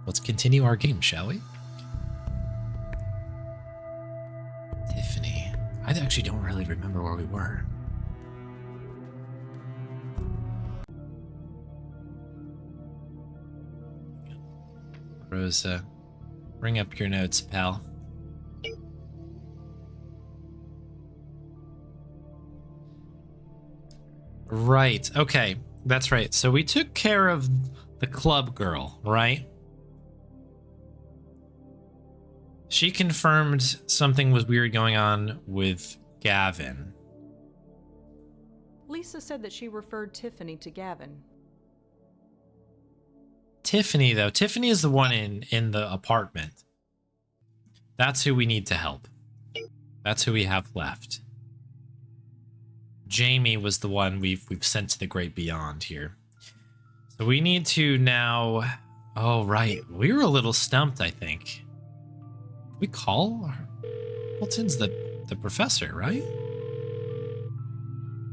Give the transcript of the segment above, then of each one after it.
let's continue our game, shall we? Tiffany. I actually don't really remember where we were. Rosa, bring up your notes, pal. Right, okay, that's right. So we took care of the club girl, right? She confirmed something was weird going on with Gavin. Lisa said that she referred Tiffany to Gavin. Tiffany, though. Tiffany is the one in the apartment. That's who we need to help. That's who we have left. Jamie was the one we've sent to the great beyond here. So we need to now... Oh, right. We were a little stumped, I think. We call? Hamilton's the professor, right?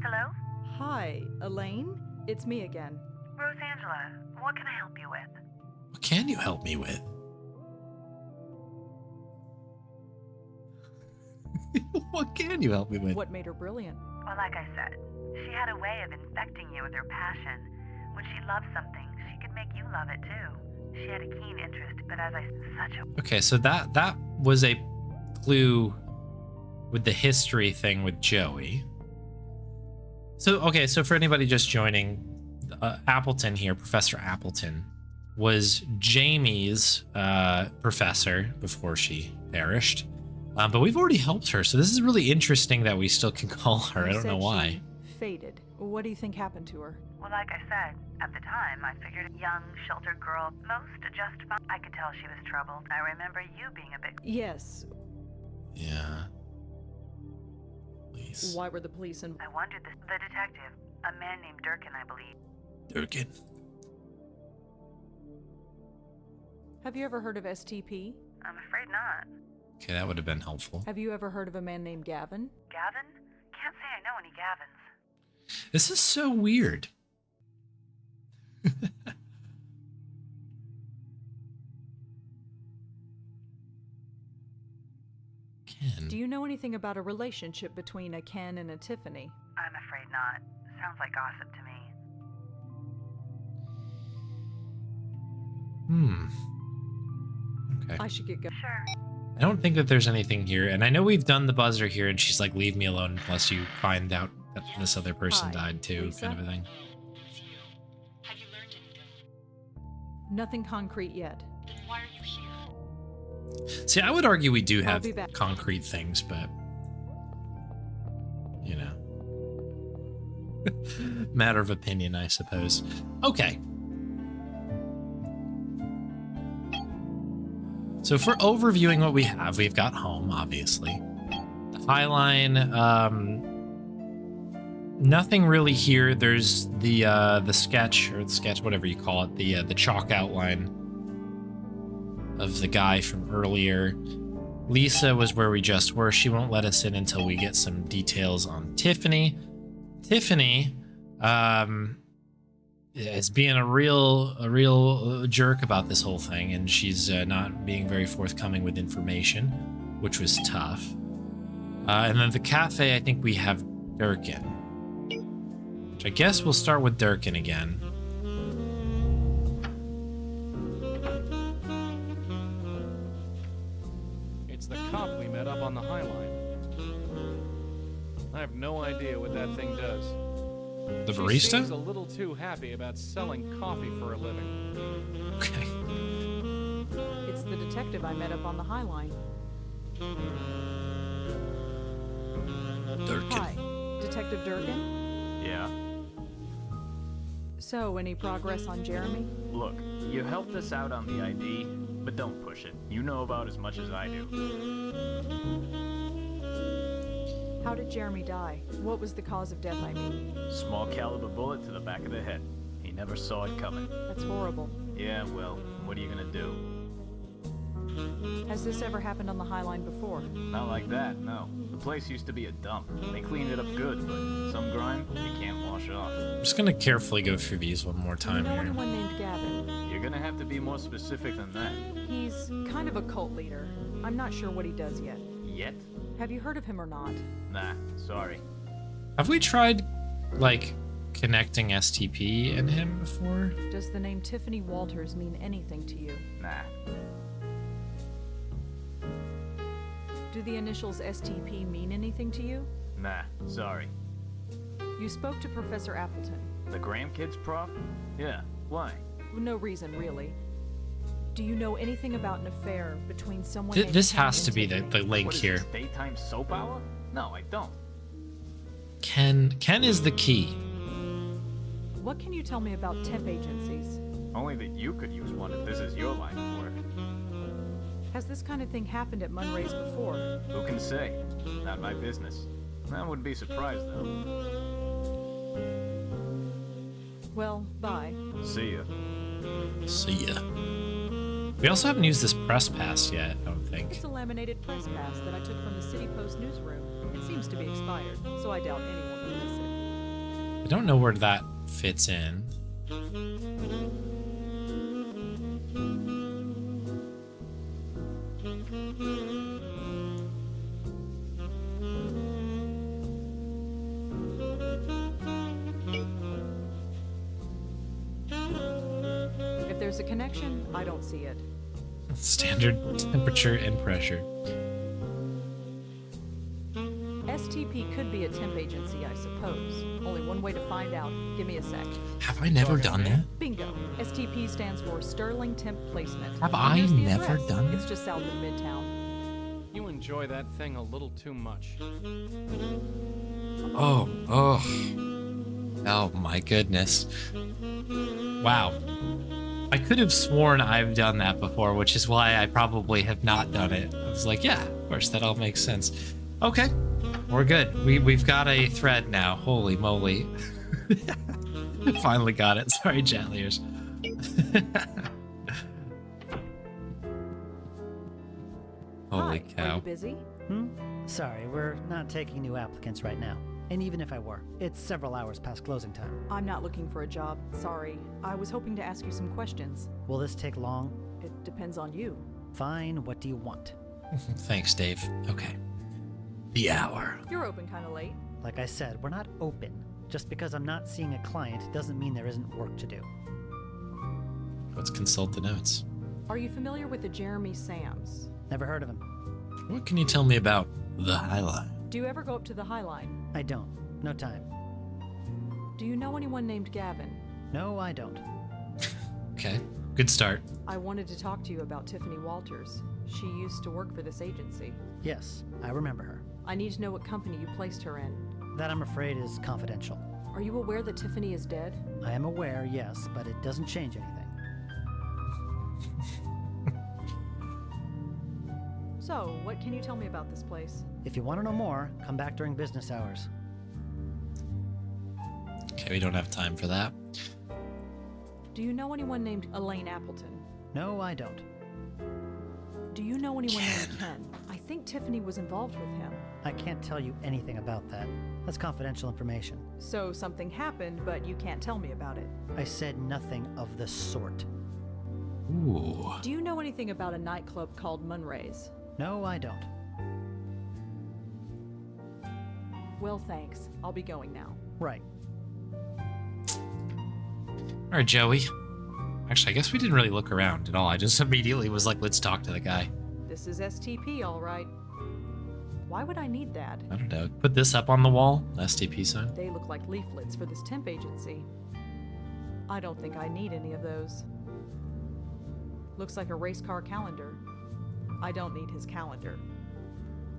Hello? Hi, Elaine? It's me again. Rosangela, what can I help you with? What can you help me with? What can you help me with? What made her brilliant? Well, like I said, she had a way of infecting you with her passion. When she loved something, she could make you love it too. She had a keen interest, but as such a... Okay, so that was a clue with the history thing with Joey. So, okay, so for anybody just joining, Appleton here, Professor Appleton, was Jamie's professor before she perished. But we've already helped her, so this is really interesting that we still can call her. I don't know why. She faded. What do you think happened to her? Well, like I said, at the time, I figured a young, sheltered girl, most just fine. I could tell she was troubled. I remember you being a bit... Yes. Yeah. Please. Why were the police in... I wondered this. The detective, a man named Durkin, I believe. Durkin. Have you ever heard of STP? I'm afraid not. Okay, that would have been helpful. Have you ever heard of a man named Gavin? Gavin? Can't say I know any Gavins. This is so weird. Ken. Do you know anything about a relationship between a Ken and a Tiffany? I'm afraid not. Sounds like gossip to me. Okay. I should get going. Sure. I don't think that there's anything here, and I know we've done the buzzer here, and she's like, leave me alone unless you find out that this other person Hi, died too, Lisa? kind of a thing. Have you learned anything? Nothing concrete yet. Then why are you here? See, I would argue we do I'll have be back. concrete things, but, you know. Matter of opinion, I suppose. Okay. So for overviewing what we have, we've got home, obviously. The Highline, nothing really here. There's the sketch, or the sketch, whatever you call it, the chalk outline of the guy from earlier. Lisa was where we just were. She won't let us in until we get some details on Tiffany. Tiffany, is being a real jerk about this whole thing, and she's not being very forthcoming with information, which was tough. And then the cafe, I think we have Durkin, which I guess we'll start with Durkin again. It's the cop we met up on the High Line. I have no idea what that thing does. The She barista? seems a little too happy about selling coffee for a living. Okay. It's the detective I met up on the High Line. Durkin. Hi, Detective Durkin? Yeah. So, any progress on Jeremy? Look, you helped us out on the ID, but don't push it. You know about as much as I do. How did Jeremy die? What was the cause of death, I mean? Small caliber bullet to the back of the head. He never saw it coming. That's horrible. Yeah, well, what are you gonna do? Has this ever happened on the High Line before? Not like that, no. The place used to be a dump. They cleaned it up good, but some grime you can't wash off. I'm just gonna carefully go through these one more Do you time know here. anyone named Gavin? You're gonna have to be more specific than that. He's kind of a cult leader. I'm not sure what he does yet. Yet? Have you heard of him or not? Nah, sorry. Have we tried, like, connecting STP and him before? Does the name Tiffany Walters mean anything to you? Nah. Do the initials STP mean anything to you? Nah, sorry. You spoke to Professor Appleton. The Graham Kids prof? Yeah, why? No reason, really. Do you know anything about an affair between someone named This Ken has to and be Tiffany? the link What is here. this, daytime soap hour? No, I don't. Ken is the key. What can you tell me about temp agencies? Only that you could use one if this is your line of work. Has this kind of thing happened at Munray's before? Who can say? Not my business. I wouldn't be surprised, though. Well, bye. See ya. See ya. We also haven't used this press pass yet, I don't think. It's a laminated press pass that I took from the City Post newsroom. It seems to be expired, so I doubt anyone will miss it. I don't know where that fits in. If there's a connection, I don't see it. Standard temperature and pressure. STP could be a temp agency, I suppose. Only one way to find out. Give me a sec. Have I never done that? Bingo. STP stands for Sterling Temp Placement. Have And I here's the never address. done It's that? just south of Midtown. You enjoy that thing a little too much. Oh my goodness. Wow. I could have sworn I've done that before, which is why I probably have not done it. I was like, yeah, of course, that all makes sense. Okay, we're good. We've got a thread now. Holy moly. Finally got it. Sorry, Jatliers. Holy Hi, are cow. you busy? Sorry, we're not taking new applicants right now. And even if I were, it's several hours past closing time. I'm not looking for a job. Sorry. I was hoping to ask you some questions. Will this take long? It depends on you. Fine, what do you want? Thanks, Dave. Okay. The hour. You're open kind of late. Like I said, we're not open. Just because I'm not seeing a client doesn't mean there isn't work to do. Let's consult the notes. Are you familiar with the Jeremy Sams? Never heard of him. What can you tell me about the Highline? Do you ever go up to the High Line? I don't. No time. Do you know anyone named Gavin? No, I don't. Okay, good start. I wanted to talk to you about Tiffany Walters. She used to work for this agency. Yes, I remember her. I need to know what company you placed her in. That, I'm afraid, is confidential. Are you aware that Tiffany is dead? I am aware, yes, but it doesn't change anything. So, what can you tell me about this place? If you want to know more, come back during business hours. Okay, we don't have time for that. Do you know anyone named Elaine Appleton? No, I don't. Do you know anyone named Ken? I think Tiffany was involved with him. I can't tell you anything about that. That's confidential information. So something happened, but you can't tell me about it. I said nothing of the sort. Ooh. Do you know anything about a nightclub called Munray's? No, I don't. Well, thanks. I'll be going now. Right. All right, Joey. Actually, I guess we didn't really look around at all. I just immediately was like, let's talk to the guy. This is STP, all right. Why would I need that? I don't know. Put this up on the wall. STP sign. They look like leaflets for this temp agency. I don't think I need any of those. Looks like a race car calendar. I don't need his calendar.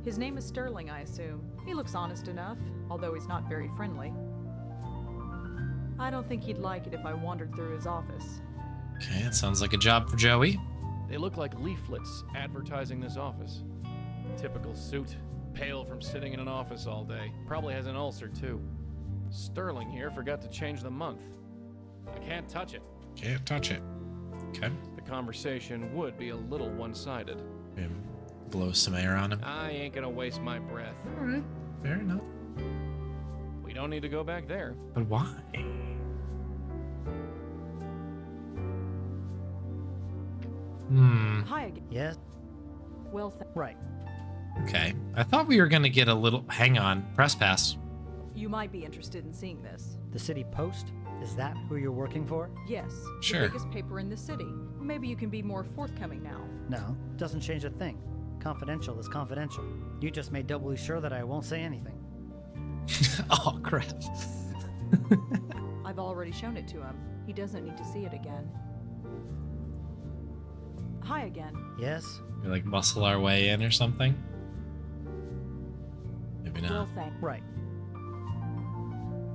His name is Sterling, I assume. He looks honest enough, although he's not very friendly. I don't think he'd like it if I wandered through his office. Okay, it sounds like a job for Joey. They look like leaflets advertising this office. Typical suit, pale from sitting in an office all day. Probably has an ulcer too. Sterling here forgot to change the month. I can't touch it. Can't touch it. Okay. The conversation would be a little one-sided. Blow some air on him. I ain't gonna waste my breath. All right. Fair enough. We don't need to go back there. But why? Hi again. Yes? Well, Right. Okay. I thought we were gonna get a little. Hang on. Press pass. you might be interested in seeing this. The City Post? Is that who you're working for? Yes, Sure. the biggest paper in the city. Maybe you can be more forthcoming now. No, doesn't change a thing. Confidential is confidential. You just made doubly sure that I won't say anything. Oh crap. I've already shown it to him. He doesn't need to see it again. Hi again. Yes? We like muscle our way in or something. Maybe Well, not. thank. Right.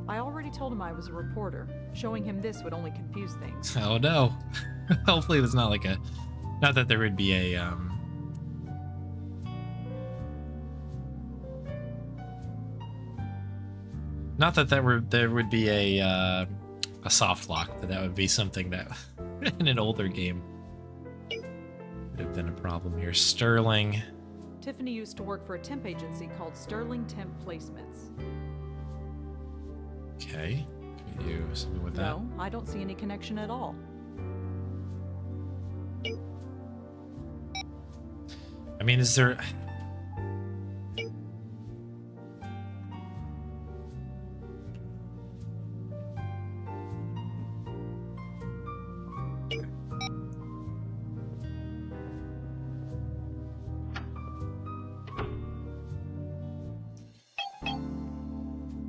I already told him I was a reporter. Showing him this would only confuse things. Oh no. Hopefully there's not like a. Not that there would be a Not that there would be a soft lock, but that would be something that in an older game would have been a problem here. Sterling. Tiffany used to work for a temp agency called Sterling Temp Placements. Okay. Can we do something with that? No, I don't see any connection at all. I mean, is there?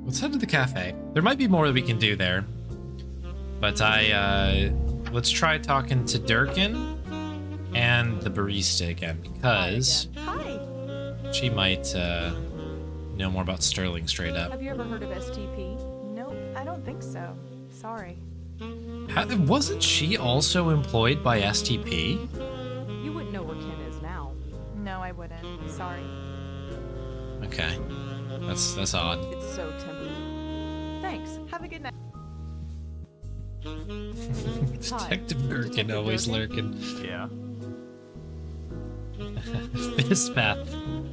Let's head to the cafe. There might be more that we can do there, but let's try talking to Durkin and the barista again, because Hi. she might know more about Sterling straight up. Have you ever heard of STP? Nope, I don't think so. Sorry. Wasn't she also employed by STP? You wouldn't know where Ken is now. No, I wouldn't. Sorry. Okay, that's odd. It's so tempting. Thanks. Have a good night. Detective Durkin Detective always Durkin? lurking. Yeah. Fist path.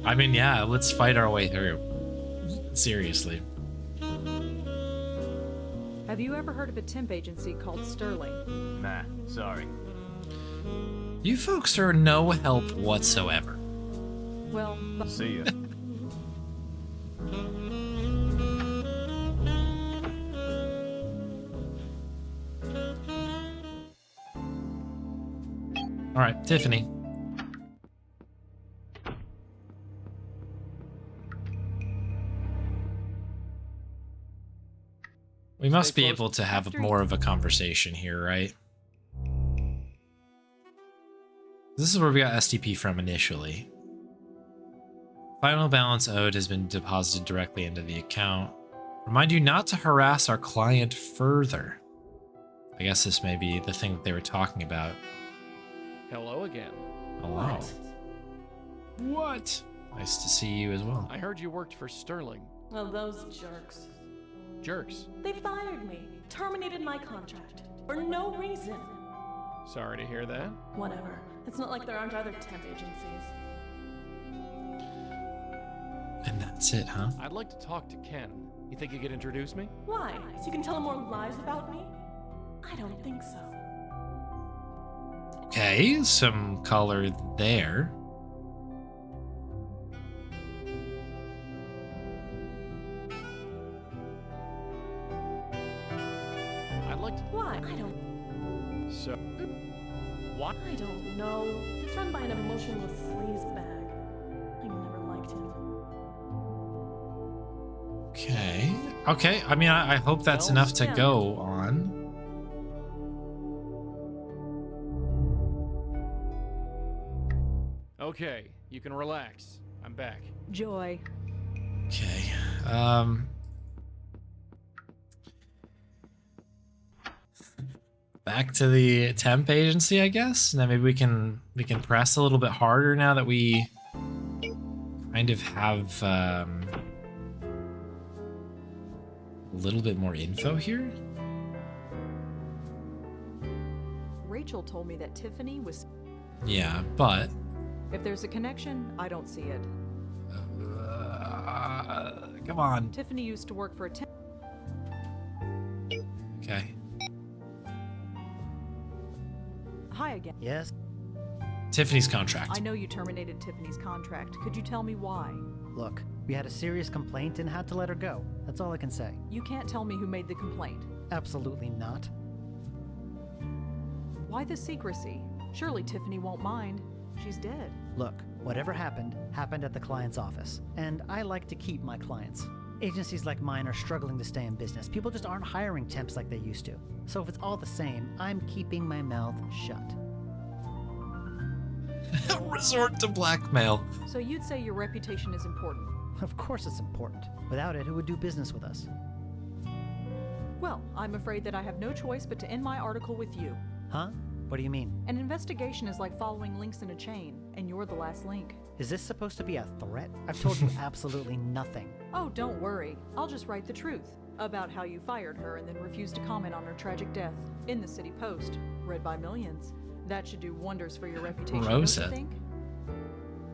I mean, yeah, let's fight our way through. Seriously. Have you ever heard of a temp agency called Sterling? Nah, sorry. You folks are no help whatsoever. Well, See ya. All right, Tiffany. We must Stay be close. able to have After more of a conversation here, right? This is where we got STP from initially. Final balance owed has been deposited directly into the account. Remind you not to harass our client further. I guess this may be the thing that they were talking about. Hello again. Hello. What? Nice to see you as well. I heard you worked for Sterling. Well, those jerks. Jerks. They fired me, terminated my contract, for no reason. Sorry to hear that. Whatever. It's not like there aren't other temp agencies. And that's it, huh? I'd like to talk to Ken. You think you could introduce me? Why? So you can tell him more lies about me? I don't think so. Okay, some color there. I'd like to. Why? I don't. So. What? I don't know. It's run by an emotionless sleaze bag. I never liked him. Okay. Okay, I mean, I hope that's Well, enough to yeah. go on. Okay, you can relax. I'm back. Joy. Okay. Back to the temp agency, I guess. Now maybe we can press a little bit harder now that we kind of have a little bit more info here. Rachel told me that Tiffany was. Yeah, but If there's a connection, I don't see it. come on. Tiffany used to work for a temp. Okay. Hi again. Yes? Tiffany's contract. I know you terminated Tiffany's contract. Could you tell me why? Look, we had a serious complaint and had to let her go. That's all I can say. You can't tell me who made the complaint. Absolutely not. Why the secrecy? Surely Tiffany won't mind. She's dead. Look, whatever happened, happened at the client's office. And I like to keep my clients. Agencies like mine are struggling to stay in business. People just aren't hiring temps like they used to. So if it's all the same, I'm keeping my mouth shut. Resort to blackmail. So you'd say your reputation is important. Of course it's important. Without it, who would do business with us? Well, I'm afraid that I have no choice but to end my article with you. Huh? What do you mean? An investigation is like following links in a chain, and you're the last link. Is this supposed to be a threat? I've told you absolutely nothing. Oh, don't worry. I'll just write the truth about how you fired her and then refused to comment on her tragic death in the City Post, read by millions. That should do wonders for your reputation, don't you think?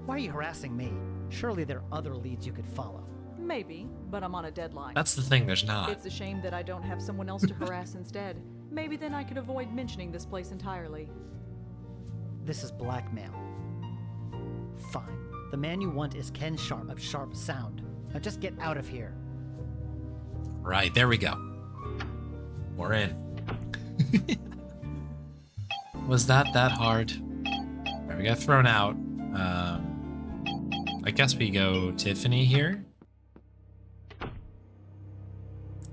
Why are you harassing me? Surely there are other leads you could follow. Maybe, but I'm on a deadline. That's the thing, there's not. It's a shame that I don't have someone else to harass instead. Maybe then I could avoid mentioning this place entirely. This is blackmail. Fine. The man you want is Ken Sharp of Sharp Sound. Now just get out of here. Right, there we go. We're in. Was that hard? Right, we got thrown out. I guess we go Tiffany here.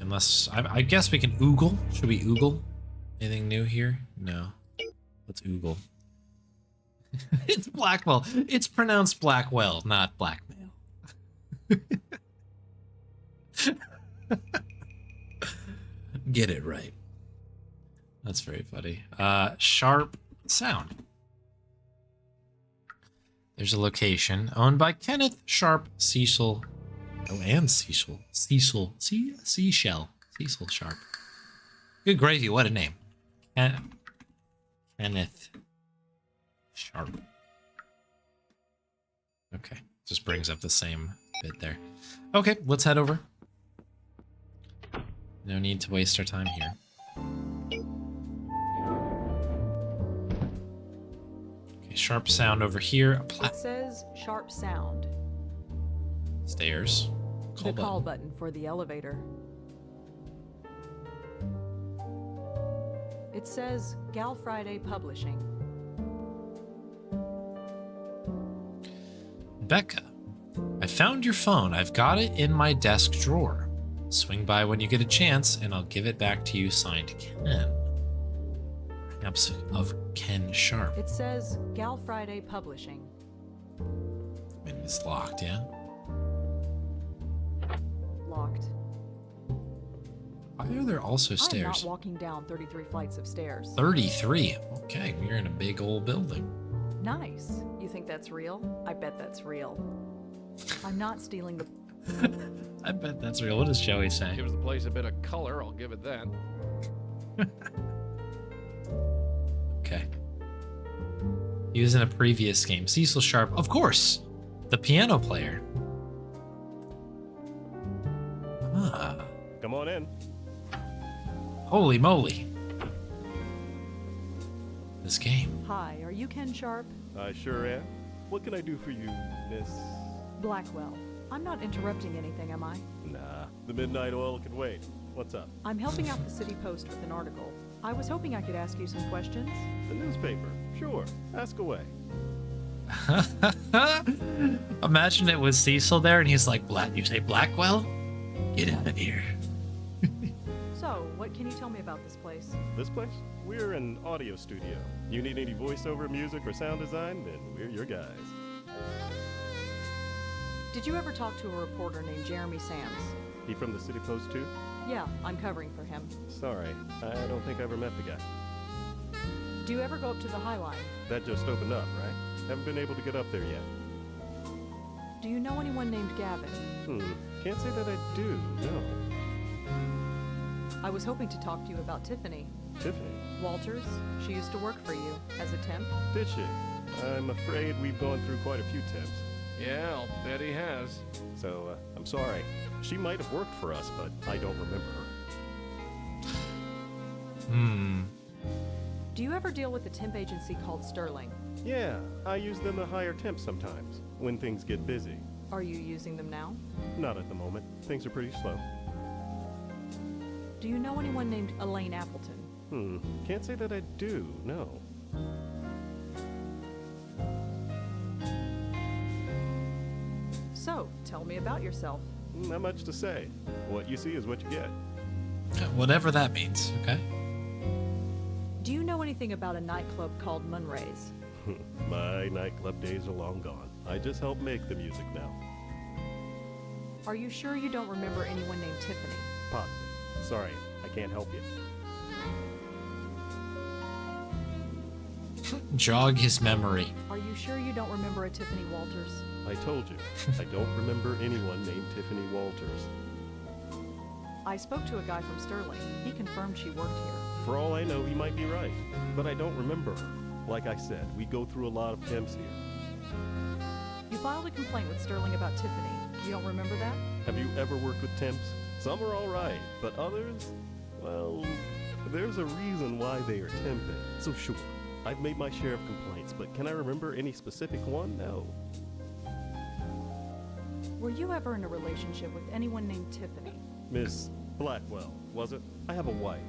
Unless, I guess we can oogle. Should we oogle? Anything new here? No. Let's oogle. It's Blackwell. It's pronounced Blackwell, not blackmail. Get it right. That's very funny. Sharp Sound. There's a location owned by Kenneth Sharp Cecil. Oh, and Cecil. Seashell Sharp. Good gravy, what a name. Kenneth Sharp. Okay, just brings up the same bit there. Okay, let's head over. No need to waste our time here. Okay, Sharp Sound over here. It says Sharp Sound. Stairs. Call button for the elevator. It says Gal Friday Publishing. Becca, I found your phone. I've got it in my desk drawer. Swing by when you get a chance, and I'll give it back to you, signed Ken. Perhaps of Ken Sharp. It says Gal Friday Publishing. And it's locked, yeah? Locked. Why are there also I'm stairs? not walking down 33 flights of stairs. 33. Okay, we're in a big old building. Nice. You think that's real? I bet that's real. I'm not stealing the... I bet that's real. What does Joey say? Gives the place a bit of color, I'll give it that. Okay. He was in a previous game. Cecil Sharp, of course. The piano player. Ah. Come on in. Holy moly. This game. Hi, are you Ken Sharp? I sure am. What can I do for you, Miss? Blackwell. I'm not interrupting anything, am I? Nah, the midnight oil can wait. What's up? I'm helping out the City Post with an article. I was hoping I could ask you some questions. The newspaper. Sure. Ask away. Imagine it was Cecil there and he's like, you say Blackwell? Get out of here. So, what can you tell me about this place? This place? We're an audio studio. You need any voiceover music or sound design? Then we're your guys. Did you ever talk to a reporter named Jeremy Sams? He from the City Post too? Yeah, I'm covering for him. Sorry, I don't think I ever met the guy. Do you ever go up to the High Line? That just opened up, right? Haven't been able to get up there yet. Do you know anyone named Gavin? Can't say that I do, no. I was hoping to talk to you about Tiffany. Tiffany? Walters, she used to work for you as a temp. Did she? I'm afraid we've gone through quite a few temps. Yeah, I'll bet he has. So, I'm sorry. She might have worked for us, but I don't remember her. Do you ever deal with a temp agency called Sterling? Yeah, I use them to hire temps sometimes, when things get busy. Are you using them now? Not at the moment. Things are pretty slow. Do you know anyone named Elaine Appleton? Can't say that I do, no. So, tell me about yourself. Not much to say. What you see is what you get. Whatever that means, okay? Do you know anything about a nightclub called Munray's? My nightclub days are long gone. I just help make the music now. Are you sure you don't remember anyone named Tiffany? Positive. Sorry, I can't help you. Jog his memory. Are you sure you don't remember a Tiffany Walters? I told you, I don't remember anyone named Tiffany Walters. I spoke to a guy from Sterling. He confirmed she worked here. For all I know, he might be right, but I don't remember her. Like I said, we go through a lot of temps here. You filed a complaint with Sterling about Tiffany. You don't remember that? Have you ever worked with temps? Some are all right, but others, well, there's a reason why they are temping. So sure, I've made my share of complaints, but can I remember any specific one? No. Were you ever in a relationship with anyone named Tiffany? Miss Blackwell, was it? I have a wife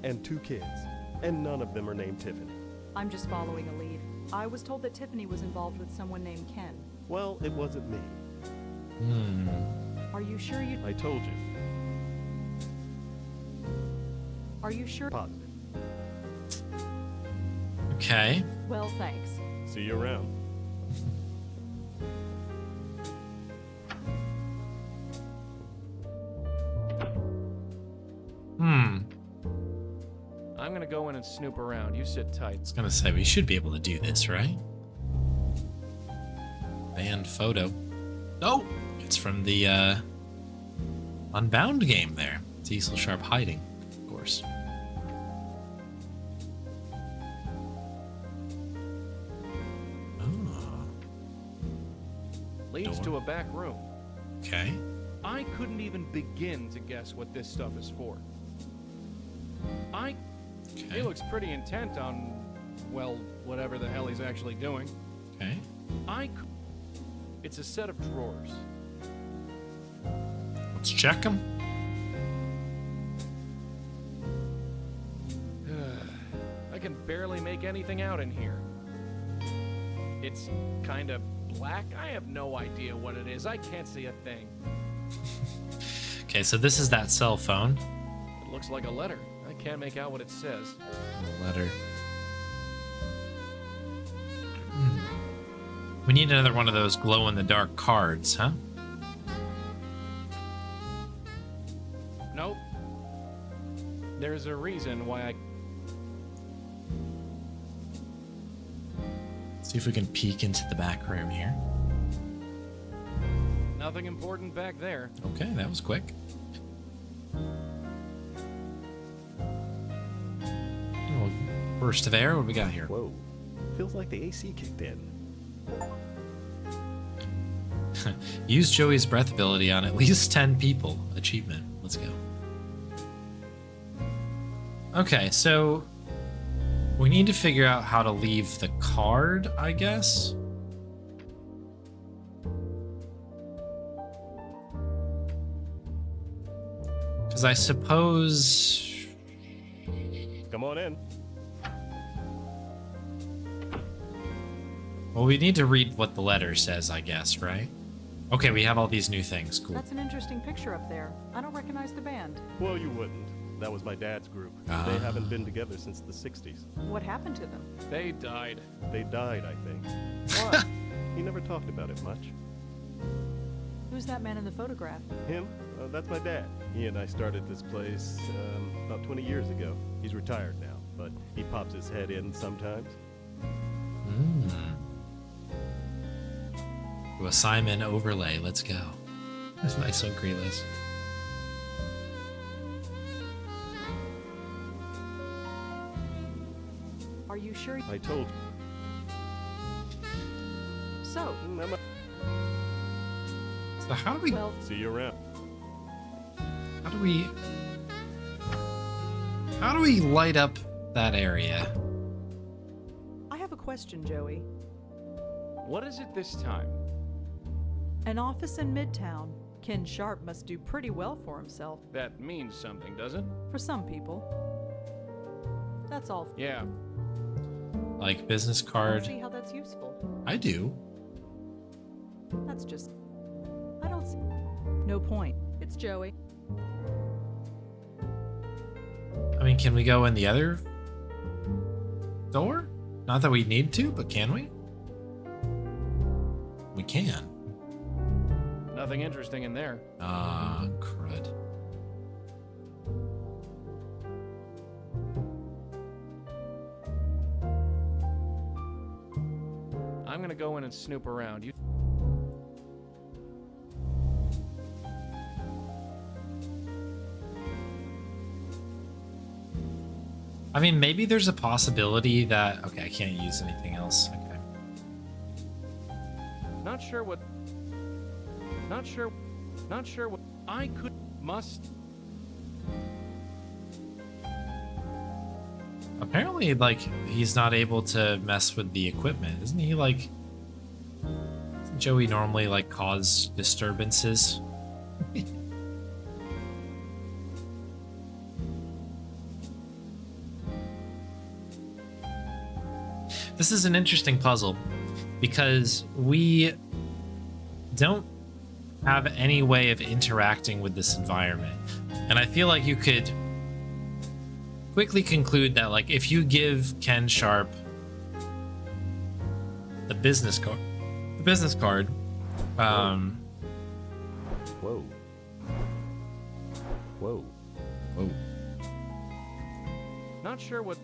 and 2 kids, and none of them are named Tiffany. I'm just following a lead. I was told that Tiffany was involved with someone named Ken. Well, it wasn't me. Are you sure you... I told you. Are you sure? Positive. Okay. Well, thanks. See you around. I'm gonna go in and snoop around. You sit tight. I was gonna say, we should be able to do this, right? Banned photo. Oh! It's from the, Unbound game there. Cecil Sharp hiding, of course. Oh. Leads Door. to a back room. Okay. I couldn't even begin to guess what this stuff is for. He looks pretty intent on, well, whatever the hell he's actually doing. Okay. It's a set of drawers. Let's check them. I can barely make anything out in here. It's kind of black. I have no idea what it is. I can't see a thing. Okay, so this is that cell phone. It looks like a letter. I can't make out what it says. A letter. We need another one of those glow-in-the-dark cards, huh? Nope. There's a reason why I... See if we can peek into the back room here. Nothing important back there. Okay, that was quick. Oh, burst of air. What do we got here? Whoa. Feels like the AC kicked in. Use Joey's breath ability on at least 10 people. Achievement. Let's go. Okay, so we need to figure out how to leave the card, I guess. Because I suppose... Come on in. Well, we need to read what the letter says, I guess, right? Okay, we have all these new things. Cool. That's an interesting picture up there. I don't recognize the band. Well, you wouldn't. That was my dad's group. They haven't been together since the 60s. What happened to them? They died. They died, I think. What? He never talked about it much. Who's that man in the photograph? Him? That's my dad. He and I started this place about 20 years ago. He's retired now, but he pops his head in sometimes. Do assignment overlay. Let's go. That's nice on Greeless. Are you sure? I told you. So, So how do we... well, See you around. How do we... How do we light up that area? I have a question, Joey. What is it this time? An office in Midtown. Ken Sharp must do pretty well for himself. That means something, does it? For some people. That's all. Yeah. Like business I don't card. see how that's useful. I do. That's just... I don't see... No point. It's Joey. I mean, can we go in the other door? Not that we need to, but can we? We can. Nothing interesting in there. Ah, crud. I'm gonna go in and snoop around. You. I mean, maybe there's a possibility that... Okay, I can't use anything else. Okay. Not sure what I could must. Apparently, like, he's not able to mess with the equipment. Isn't he, like... Doesn't Joey normally, like, cause disturbances? This is an interesting puzzle because we don't have any way of interacting with this environment. And I feel like you could quickly conclude that, like, if you give Ken Sharp the business card, Whoa. Whoa. whoa. Not sure what.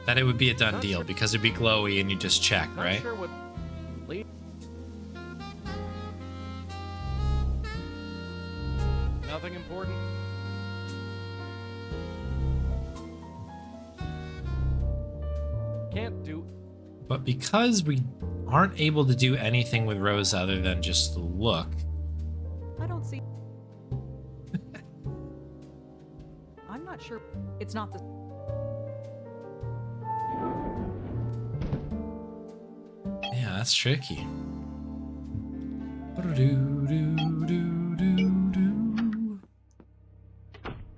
That it would be a done Not deal sure. because it'd be glowy and you just check, Not right? sure what. Lead. Nothing important. Can't do. But because we aren't able to do anything with Rose other than just look, I don't see... I'm not sure. It's not the... yeah, that's tricky.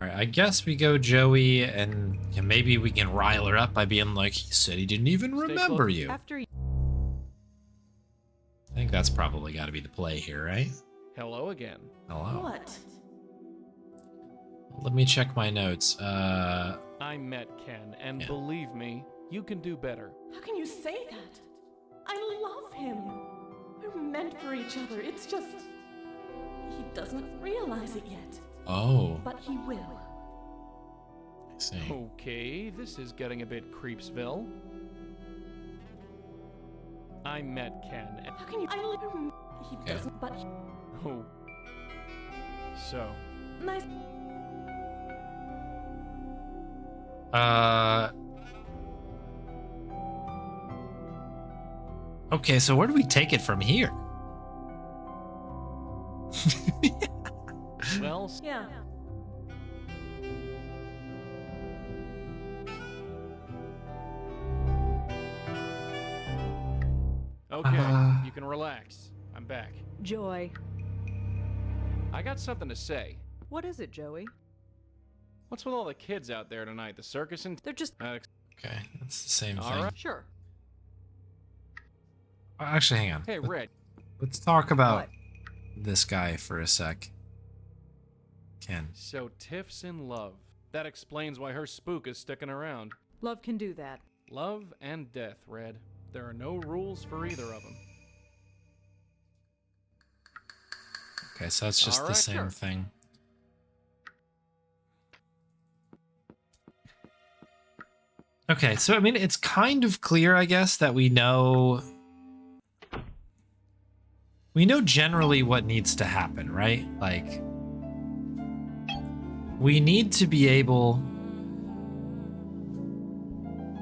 Alright, I guess we go Joey, and maybe we can rile her up by being like, he said he didn't even Stay remember close. you. After you... I think that's probably got to be the play here, right? Hello again. Hello. What? Let me check my notes. I met Ken, and Yeah. believe me, you can do better. How can you say that? I love him. We're meant for each other. It's just... He doesn't realize it yet. Oh, But he will. I see. Okay, this is getting a bit Creepsville. I met Ken, and How can you... He Okay. doesn't, but... He, oh. So, nice... Okay, so where do we take it from here? well, Yeah. okay, Uh. you can relax. I'm back. Joy. I got something to say. What is it, Joey? What's with all the kids out there tonight? The circus and... They're just... Okay, that's the same All thing. right. Sure. Actually, hang on. Hey, Red. Let's talk about What? this guy for a sec. Ken. So Tiff's in love. That explains why her spook is sticking around. Love can do that. Love and death, Red. There are no rules for either of them. Okay, so it's just All the right, same sure. thing. Okay, so I mean, it's kind of clear, I guess, that we know generally what needs to happen, right? Like, we need to be able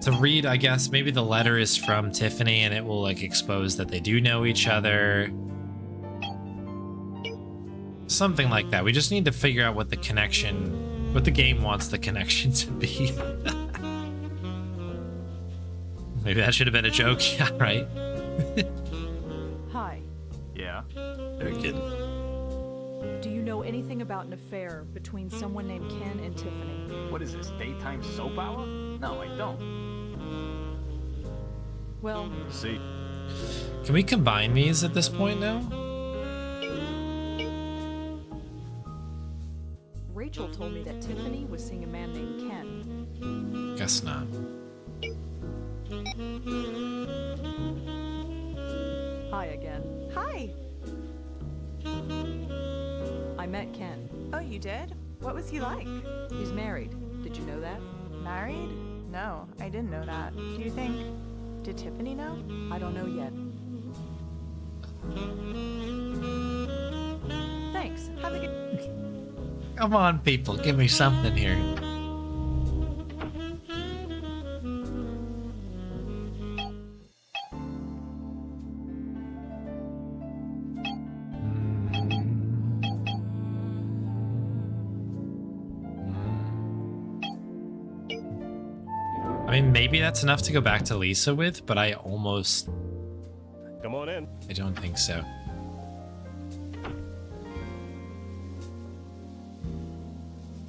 to read, I guess, maybe the letter is from Tiffany and it will, like, expose that they do know each other. Something like that. We just need to figure out what the connection, what the game wants the connection to be. Maybe that should have been a joke. Yeah, right. Hi. Yeah? Very good. Do you know anything about an affair between someone named Ken and Tiffany? What is this, daytime soap hour? No, I don't. Well, See? Can we combine these at this point now? Rachel told me that Tiffany was seeing a man named Ken. Guess not. Hi again. Hi. I met Ken. Oh, you did? What was he like? He's married. Did you know that? Married? No, I didn't know that. Do you think... Did Tiffany know? I don't know yet. Thanks. Have a good... Come on, people. Give me something here. I mean, maybe that's enough to go back to Lisa with, but I almost... Come on in. I don't think so.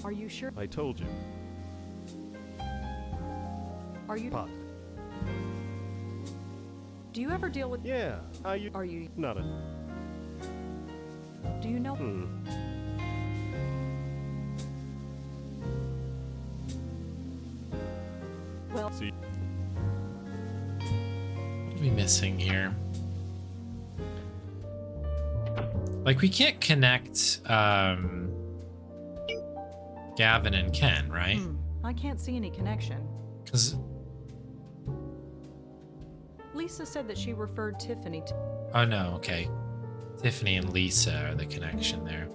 Are you sure? I told you. Are you... Pot. Do you ever deal with... Yeah. Are you... Not a... Do you know... Well... See? What are we missing here? Like, we can't connect, Gavin and Ken, right? I can't see any connection. Because... Lisa said that she referred Tiffany to... Oh, no, okay. Tiffany and Lisa are the connection there.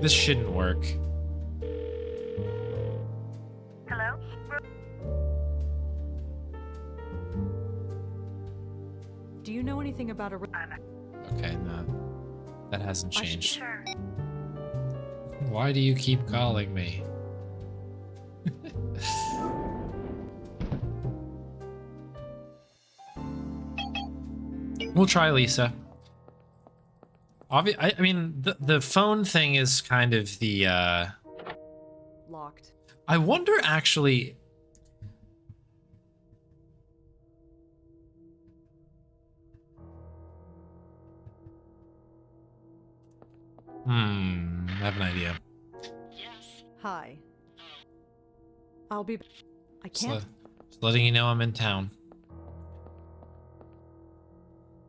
This shouldn't work. Hello? Do you know anything about a... Okay, no. That hasn't Are you changed. sure? Why do you keep calling me? We'll try Lisa. I mean, the phone thing is kind of the, Locked. I wonder, actually... I have an idea. Yes. Hi. I'll be... I Just, can't... just letting you know I'm in town.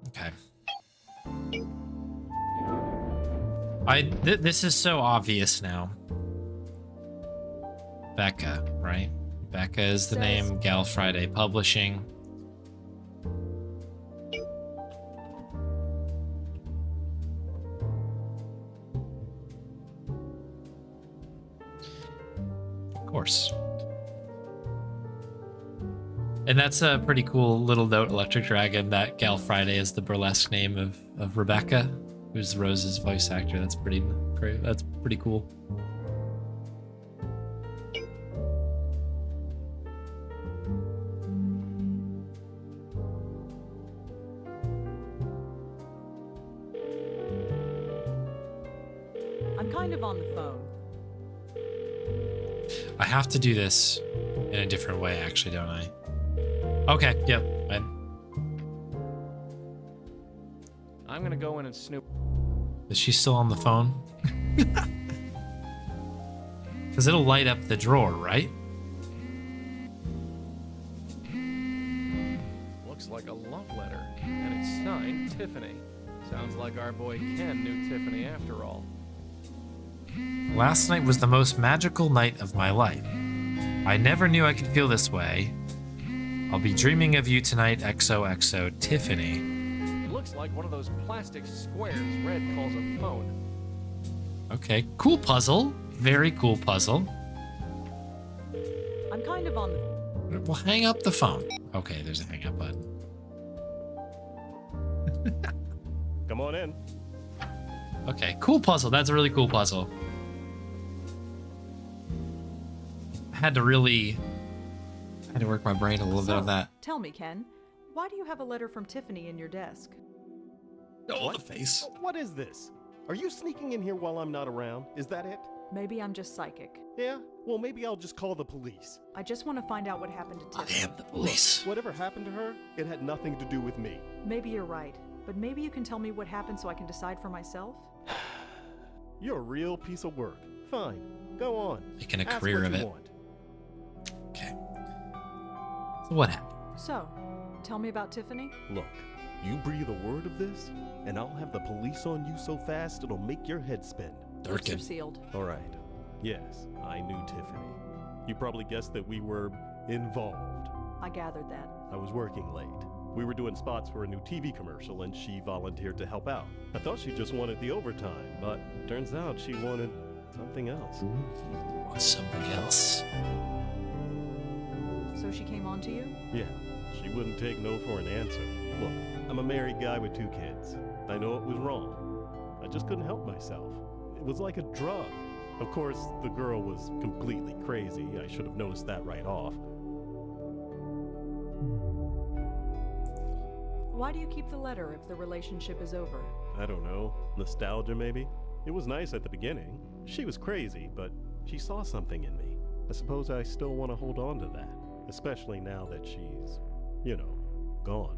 Okay. This is so obvious now. Becca, right? Becca is the name. Gal Friday Publishing. Of course. And that's a pretty cool little note, Electric Dragon, that Gal Friday is the burlesque name of Rebecca, who's Rose's voice actor. That's pretty great. That's pretty cool. I'm kind of on the phone. I have to do this in a different way, actually, don't I? Okay, yep. I'm gonna go in and snoop. Is she still on the phone? Because it'll light up the drawer, right? Looks like a love letter, and it's signed Tiffany. Sounds like our boy Ken knew Tiffany after all. Last night was the most magical night of my life. I never knew I could feel this way. I'll be dreaming of you tonight, XOXO, Tiffany. Looks like one of those plastic squares Red calls a phone. Okay, cool puzzle. Very cool puzzle. I'm kind of on the... Well, hang up the phone. Okay, there's a hang up button. Come on in. Okay, cool puzzle. That's a really cool puzzle. had to really, I had to work my brain a little bit on that. Tell me, Ken, why do you have a letter from Tiffany in your desk? Oh, What? the face. What is this? Are you sneaking in here while I'm not around? Is that it? Maybe I'm just psychic. Yeah? Well, maybe I'll just call the police. I just want to find out what happened to I Tiffany. am the police. Whatever happened to her, it had nothing to do with me. Maybe you're right, but maybe you can tell me what happened so I can decide for myself? You're a real piece of work. Fine. Go on. Making a Ask career what of you it. want. Okay. So what happened? So, tell me about Tiffany. Look, you breathe a word of this, and I'll have the police on you so fast it'll make your head spin. Lips are Durkin. sealed. All right. Yes, I knew Tiffany. You probably guessed that we were involved. I gathered that. I was working late. We were doing spots for a new TV commercial, and she volunteered to help out. I thought she just wanted the overtime, but turns out she wanted something else. Was something else. So she came on to you? Yeah, she wouldn't take no for an answer. Look, I'm a married guy with 2 kids. I know it was wrong. I just couldn't help myself. It was like a drug. Of course, the girl was completely crazy. I should have noticed that right off. Why do you keep the letter if the relationship is over? I don't know. Nostalgia, maybe? It was nice at the beginning. She was crazy, but she saw something in me. I suppose I still want to hold on to that, especially now that she's, gone.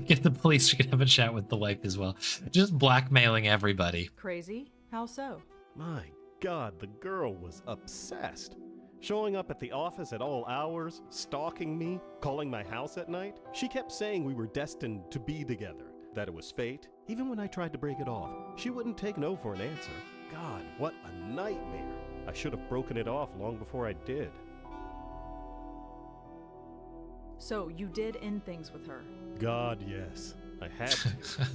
Get the police to have a chat with the wife as well. Just blackmailing everybody. Crazy? How so? My God, the girl was obsessed. Showing up at the office at all hours, stalking me, calling my house at night. She kept saying we were destined to be together, that it was fate. Even when I tried to break it off, she wouldn't take no for an answer. God, what a nightmare. I should have broken it off long before I did. So you did end things with her. God, yes. I had to.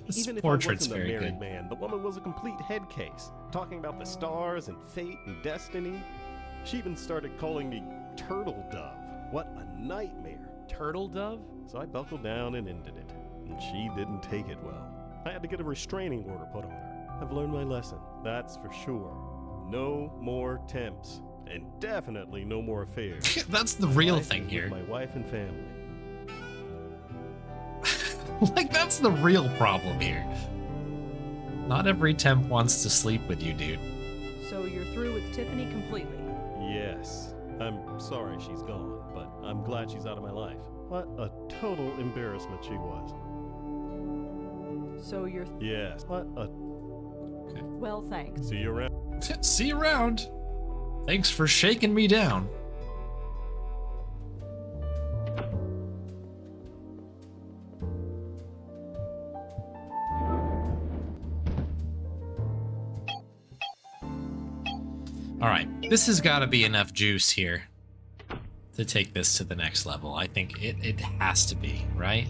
This Even if I portrait's wasn't a very married good. man, the woman was a complete head case, talking about the stars and fate and destiny. She even started calling me Turtle Dove. What a nightmare. Turtle dove? So I buckled down and ended it, and she didn't take it well. I had to get a restraining order put on her. I've learned my lesson, that's for sure. No more temps, and definitely no more affairs. That's the real Life thing is here. with my wife and family. Like, that's the real problem here. Not every temp wants to sleep with you, dude. So you're through with Tiffany completely. Yes, I'm sorry she's gone, but I'm glad she's out of my life. What a total embarrassment she was. So you're... Yes, what a... Well, thanks. See you around. See you around. Thanks for shaking me down. All right, this has got to be enough juice here to take this to the next level. I think it has to be, right?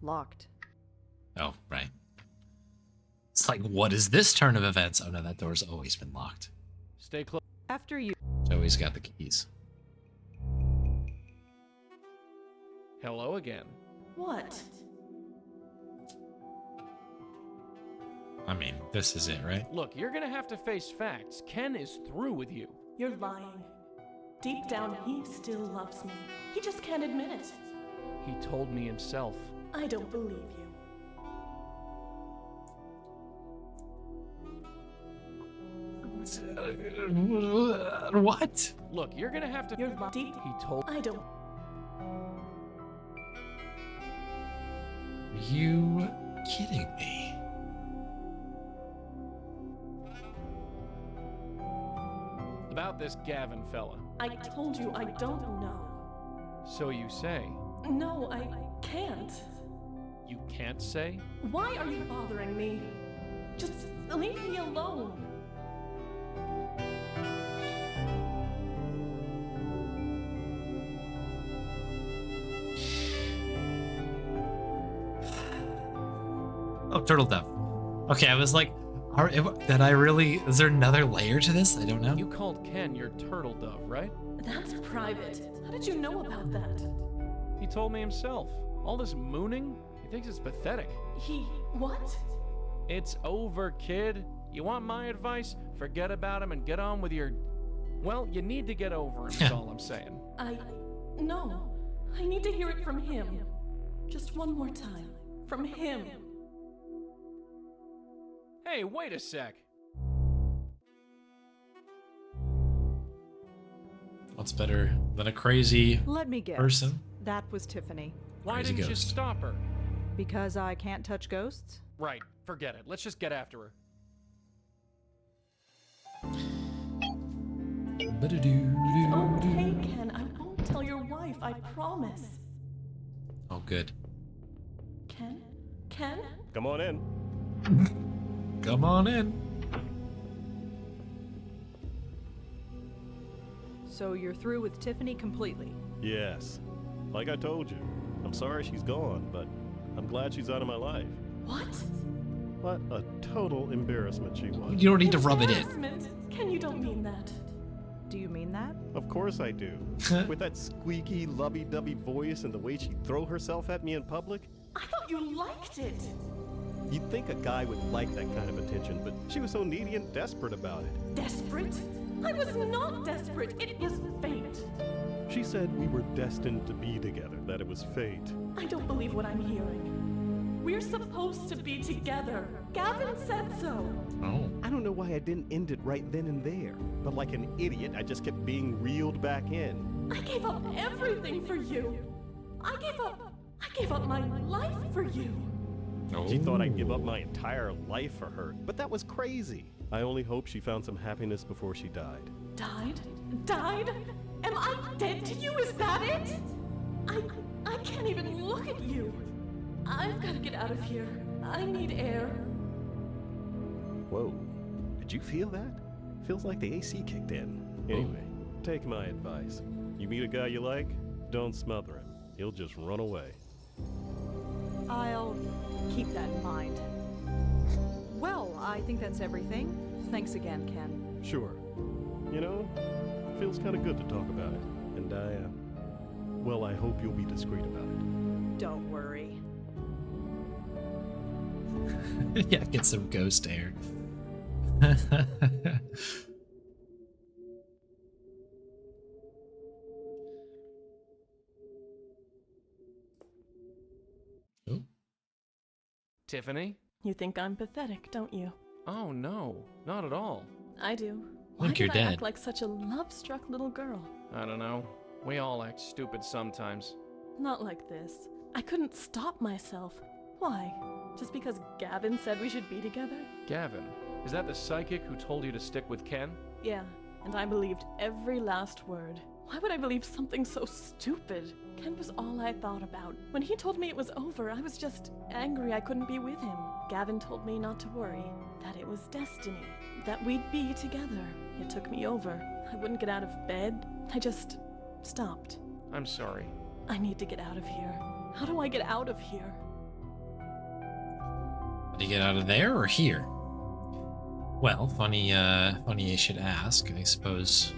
Locked. Oh, right. It's like, what is this turn of events? Oh no, that door's always been locked. Stay close. After you... Joey's got the keys. Hello again. What? I mean, this is it, right? Look, you're gonna have to face facts. Ken is through with you. You're lying. Deep down, he still loves me. He just can't admit it. He told me himself. I don't believe you. What? Look, you're gonna have to. You're lying. He told. I don't. Are you kidding me? About this Gavin fella. I told you I don't know. So you say. No, I can't. You can't say? Why are you bothering me? Just leave me alone. Oh, turtle dove. Okay, I was like, did I really? Is there another layer to this? I don't know. You called Ken your turtle dove, right? That's private. How did you know about that? He told me himself. All this mooning? He thinks it's pathetic. He... what? It's over, kid. You want my advice? Forget about him and get on with your... Well, you need to get over him, is all I'm saying. No. I need to hear it from him. Just one more time. From him. Hey, wait a sec. What's better than a crazy Let me guess. person? That was Tiffany. Why Crazy didn't you ghost. stop her? Because I can't touch ghosts? Right, forget it. Let's just get after her. Okay, Ken. I won't tell your wife. I promise. Oh, good. Ken? Ken? Come on in. Come on in. So you're through with Tiffany completely? Yes. Like I told you, I'm sorry she's gone, but I'm glad she's out of my life. What? What a total embarrassment she was. You don't need to rub it in. Embarrassment. Ken, you don't mean that. Do you mean that? Of course I do. With that squeaky, lovey-dovey voice and the way she'd throw herself at me in public, I thought you liked it. you'd think a guy would like that kind of attention, but she was so needy and desperate about it. Desperate? I was not desperate. It was fate. She said we were destined to be together, that it was fate. I don't believe what I'm hearing. We're supposed to be together. Gavin said so. Oh. I don't know why I didn't end it right then and there, but like an idiot, I just kept being reeled back in. I gave up everything for you. I gave up my life for you. She thought I'd give up my entire life for her, but that was crazy. I only hope she found some happiness before she died. Died? Died? Am I dead to you? Is that it? I can't even look at you. I've got to get out of here. I need air. Whoa, did you feel that? Feels like the AC kicked in. Anyway, take my advice. You meet a guy you like, don't smother him. He'll just run away. I'll keep that in mind. Well, I think that's everything. Thanks again, Ken. Sure. You know, feels kind of good to talk about it. And well, I hope you'll be discreet about it. Don't worry. Yeah, get some ghost air. Oh. Tiffany? You think I'm pathetic, don't you? Oh no, not at all. I do. Why Think you're did I dead. act like such a love-struck little girl? I don't know. We all act stupid sometimes. Not like this. I couldn't stop myself. Why? Just because Gavin said we should be together? Gavin, is that the psychic who told you to stick with Ken? Yeah, and I believed every last word. Why would I believe something so stupid? Ken was all I thought about. When he told me it was over, I was just angry I couldn't be with him. Gavin told me not to worry, that it was destiny, that we'd be together. It took me over. I wouldn't get out of bed. I just stopped. I'm sorry. I need to get out of here. How do I get out of here? Do you get out of there or here? Well, funny you should ask. I suppose.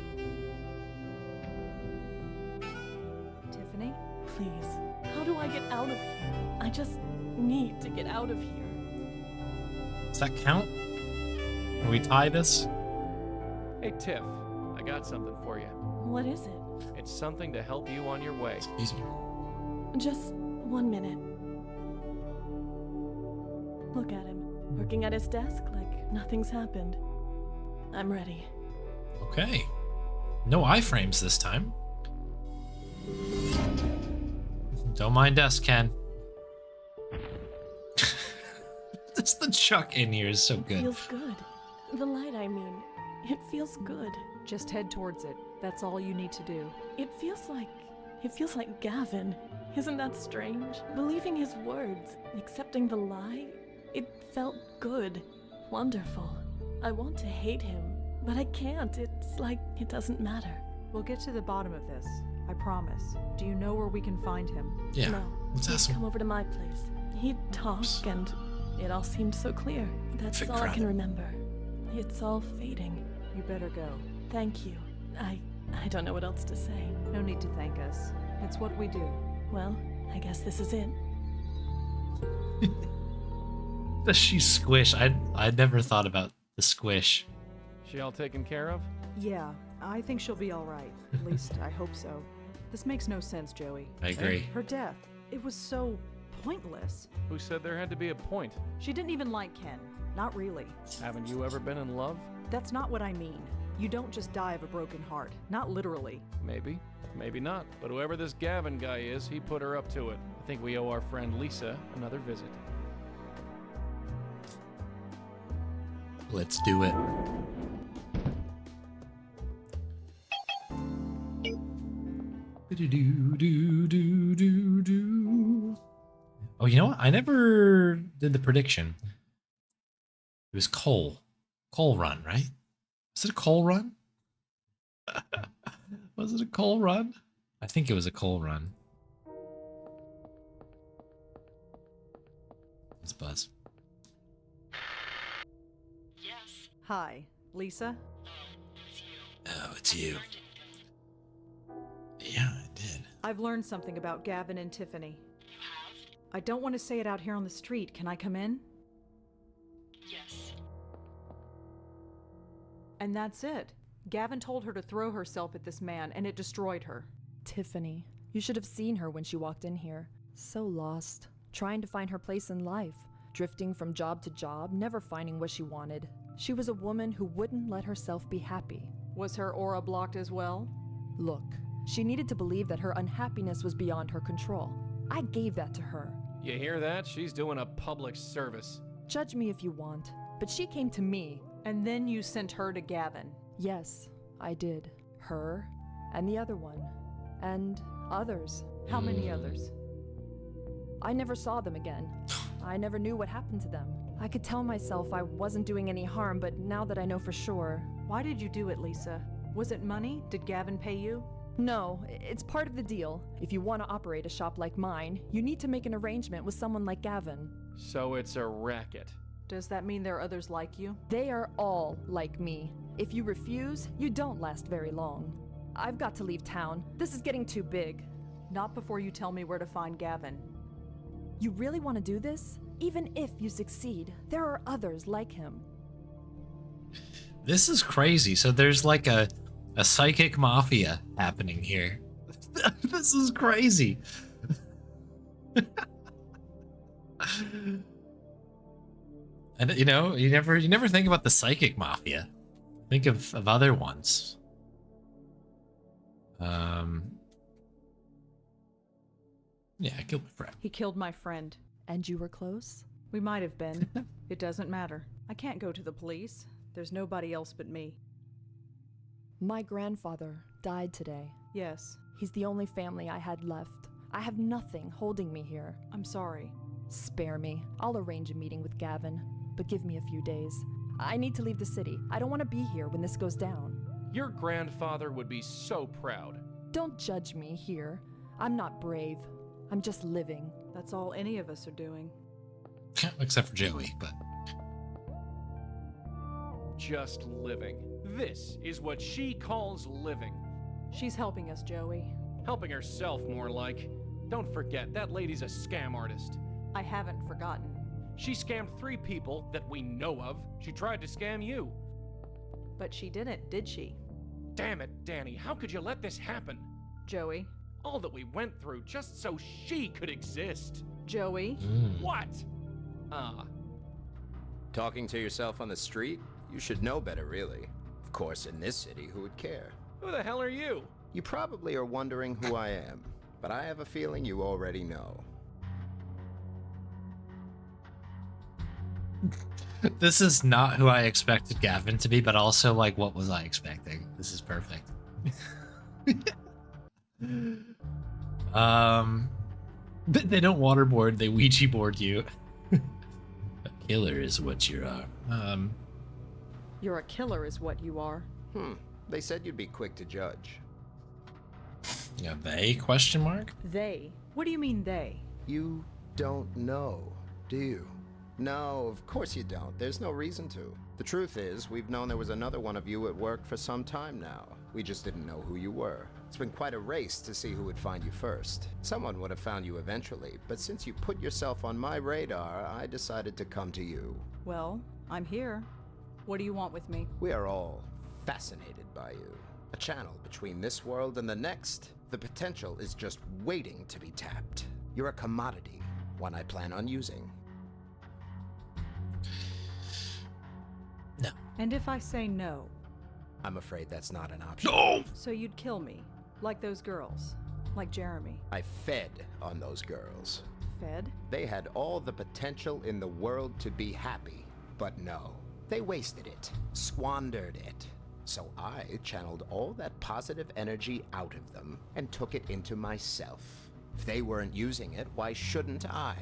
Tiffany? Please, how do I get out of here? I just need to get out of here. Does that count? Can we tie this? Hey Tiff, I got something for you. What is it? It's something to help you on your way. Excuse me. Just 1 minute. Look at him, working at his desk like nothing's happened. I'm ready. Okay. No iframes this time. Don't mind us, Ken. Just the chuck in here is so It good. feels good. The light, I mean. It feels good. Just head towards it. That's all you need to do. It feels like Gavin. Isn't that strange? Believing his words, accepting the lie, it felt good. Wonderful. I want to hate him, but I can't. It's like it doesn't matter. We'll get to the bottom of this. I promise. Do you know where we can find him? Yeah. No, Let's he'd ask him. come over to my place. He'd talk, and it all seemed so clear. That's Fit all I crowd. can remember. It's all fading. You better go. Thank you. I don't know what else to say. No need to thank us. It's what we do. Well, I guess this is it. Does she squish? I never thought about The squish. She all taken care of? Yeah, I think she'll be all right. At least I hope so. This makes no sense, Joey. I agree. Her death. It was so pointless. Who said there had to be a point? She didn't even like Ken. Not really. Haven't you ever been in love? That's not what I mean. You don't just die of a broken heart. Not literally. Maybe. Maybe not. But whoever this Gavin guy is, he put her up to it. I think we owe our friend Lisa another visit. Let's do it. Oh, you know what? I never did the prediction. It was Cole. Cole run, right? Was it a Cole run? Was it a Cole run? I think it was a Cole run. It's Buzz. Yes. Hi, Lisa? It's you. Oh, it's Have you you. learned anything? Yeah, I did. I've learned something about Gavin and Tiffany. You have? I don't want to say it out here on the street. Can I come in? Yes. And that's it. Gavin told her to throw herself at this man, and it destroyed her. Tiffany. You should have seen her when she walked in here. So lost. Trying to find her place in life. Drifting from job to job, never finding what she wanted. She was a woman who wouldn't let herself be happy. Was her aura blocked as well? Look, she needed to believe that her unhappiness was beyond her control. I gave that to her. You hear that? She's doing a public service. Judge me if you want, but she came to me. And then you sent her to Gavin. Yes, I did. Her, and the other one. And others. How many others? I never saw them again. I never knew what happened to them. I could tell myself I wasn't doing any harm, but now that I know for sure... Why did you do it, Lisa? Was it money? Did Gavin pay you? No, it's part of the deal. If you want to operate a shop like mine, you need to make an arrangement with someone like Gavin. So it's a racket. Does that mean there are others like you? They are all like me. If you refuse, you don't last very long. I've got to leave town. This is getting too big. Not before you tell me where to find Gavin. You really want to do this? Even if you succeed, there are others like him. This is crazy. So there's like a psychic mafia happening here. This is crazy. And you know, you never think about the psychic mafia. Think of other ones. Yeah, I killed my friend. He killed my friend. And you were close? We might have been. It doesn't matter. I can't go to the police. There's nobody else but me. My grandfather died today. Yes. He's the only family I had left. I have nothing holding me here. I'm sorry. Spare me. I'll arrange a meeting with Gavin, but give me a few days. I need to leave the city. I don't want to be here when this goes down. Your grandfather would be so proud. Don't judge me here. I'm not brave. I'm just living. That's all any of us are doing. Except for Joey, but... Just living. This is what she calls living. She's helping us, Joey. Helping herself, more like. Don't forget, that lady's a scam artist. I haven't forgotten. She scammed 3 people that we know of. She tried to scam you. But she didn't, did she? Damn it, Danny, how could you let this happen? Joey. All that we went through just so she could exist. Joey. What? Talking to yourself on the street? You should know better, really. Of course, in this city, who would care? Who the hell are you? You probably are wondering who I am, but I have a feeling you already know. This is not who I expected Gavin to be, but also, like, what was I expecting? This is perfect. They don't waterboard, they Ouija board you. A killer is what you are. You're a killer is what you are. They said you'd be quick to judge. Yeah, they, question mark? They? What do you mean they? You don't know, do you? No, of course you don't. There's no reason to. The truth is, we've known there was another one of you at work for some time now. We just didn't know who you were. It's been quite a race to see who would find you first. Someone would have found you eventually, but since you put yourself on my radar, I decided to come to you. Well, I'm here. What do you want with me? We are all fascinated by you. A channel between this world and the next. The potential is just waiting to be tapped. You're a commodity, one I plan on using. No. And if I say no, I'm afraid that's not an option. No! so you'd kill me, like those girls, like Jeremy. I fed on those girls. Fed? They had all the potential in the world to be happy, but no. They wasted it, squandered it. So I channeled all that positive energy out of them and took it into myself. If they weren't using it, why shouldn't I?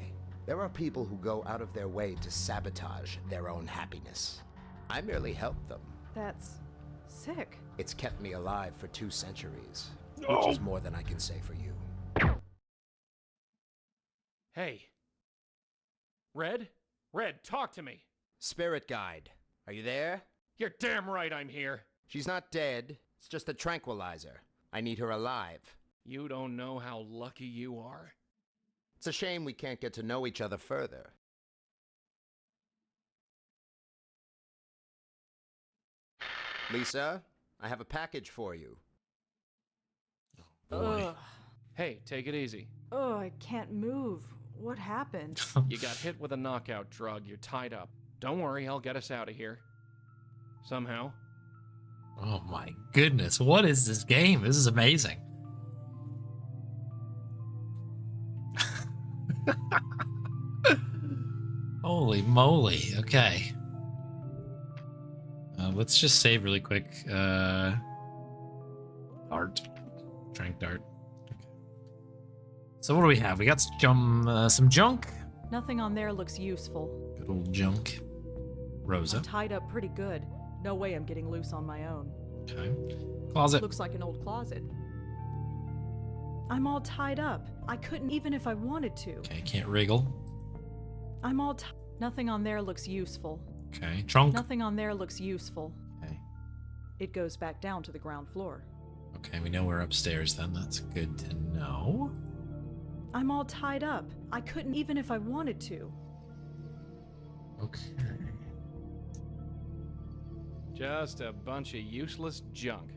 There are people who go out of their way to sabotage their own happiness. I merely helped them. That's sick. It's kept me alive for 2 centuries, which is more than I can say for you. Hey. Red? Red, talk to me. Spirit Guide, are you there? You're damn right I'm here. She's not dead. It's just a tranquilizer. I need her alive. You don't know how lucky you are. It's a shame we can't get to know each other further. Lisa, I have a package for you. Ugh. Hey, take it easy. Ugh, I can't move. What happened? You got hit with a knockout drug. You're tied up. Don't worry, I'll get us out of here. Somehow. Oh my goodness, what is this game? This is amazing. Holy moly. Okay. Let's just save really quick. Dart. Trank dart. Okay. So what do we have? We got some junk. Nothing on there looks useful. Good old junk. Rosa. I'm tied up pretty good. No way I'm getting loose on my own. Okay. Closet. Looks like an old closet. I'm all tied up. I couldn't even if I wanted to. Okay, can't wriggle. I'm all Nothing on there looks useful. Okay, trunk. Nothing on there looks useful. Okay. It goes back down to the ground floor. Okay, we know we're upstairs then. That's good to know. I'm all tied up. I couldn't even if I wanted to. Okay. Just a bunch of useless junk.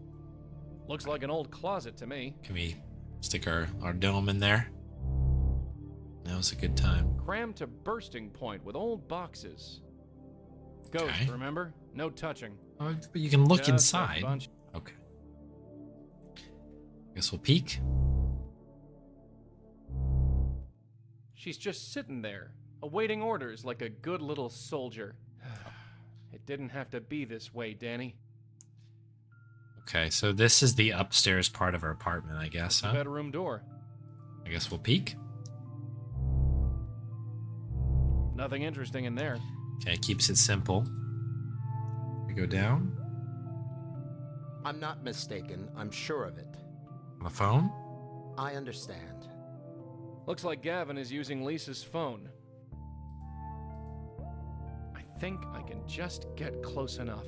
Looks like an old closet to me. Can we stick our dome in there? Now's a good time. Crammed to bursting point with old boxes. Ghost, Okay. remember? No touching. Oh, but you can look Just a inside. bunch- Okay. Guess we'll peek. She's just sitting there, awaiting orders like a good little soldier. It didn't have to be this way, Danny. Okay, so this is the upstairs part of our apartment, I guess, The huh? bedroom door. I guess we'll peek. Nothing interesting in there. Okay, keeps it simple. We go down. I'm not mistaken. I'm sure of it. On the phone. I understand. Looks like Gavin is using Lisa's phone. I think I can just get close enough.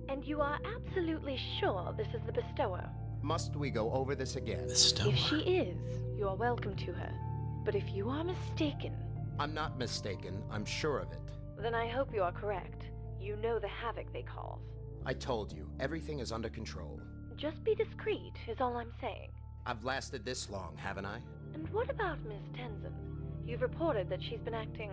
And you are absolutely sure this is the bestower? Must we go over this again? Bestower. If she is, you are welcome to her. But if you are mistaken, I'm not mistaken. I'm sure of it. then I hope you are correct. You know the havoc they cause. I told you, everything is under control. Just be discreet, is all I'm saying. I've lasted this long, haven't I? And what about Miss Tenzin? You've reported that she's been acting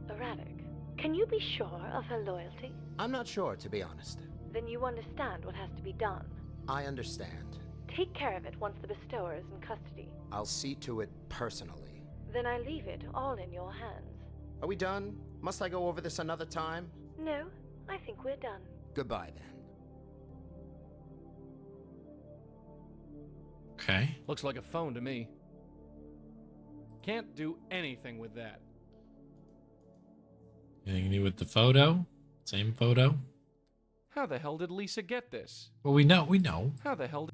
erratic. Can you be sure of her loyalty? I'm not sure, to be honest. Then you understand what has to be done. I understand. Take care of it once the bestower is in custody. I'll see to it personally. Then I leave it all in your hands. Are we done? Must I go over this another time? No, I think we're done. Goodbye, then. Okay. Looks like a phone to me. Can't do anything with that. Anything new with the photo? Same photo? How the hell did Lisa get this? Well, we know. How the hell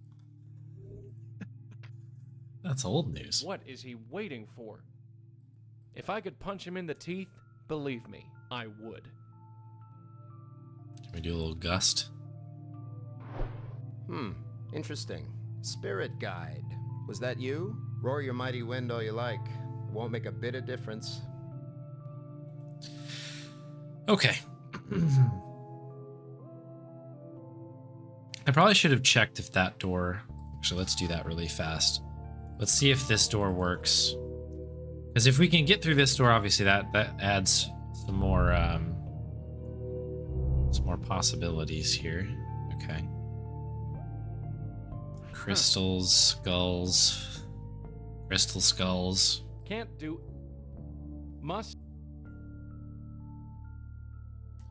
That's old news. What is he waiting for? If I could punch him in the teeth, believe me, I would. Can we do a little gust? Interesting. Spirit Guide. Was that you? Roar your mighty wind all you like. It won't make a bit of difference. Okay. I probably should have checked if that door... Actually, let's do that really fast. Let's see if this door works. Because if we can get through this door, obviously that adds some more possibilities here. Okay. Crystals, skulls. Crystal skulls. Can't do. Must.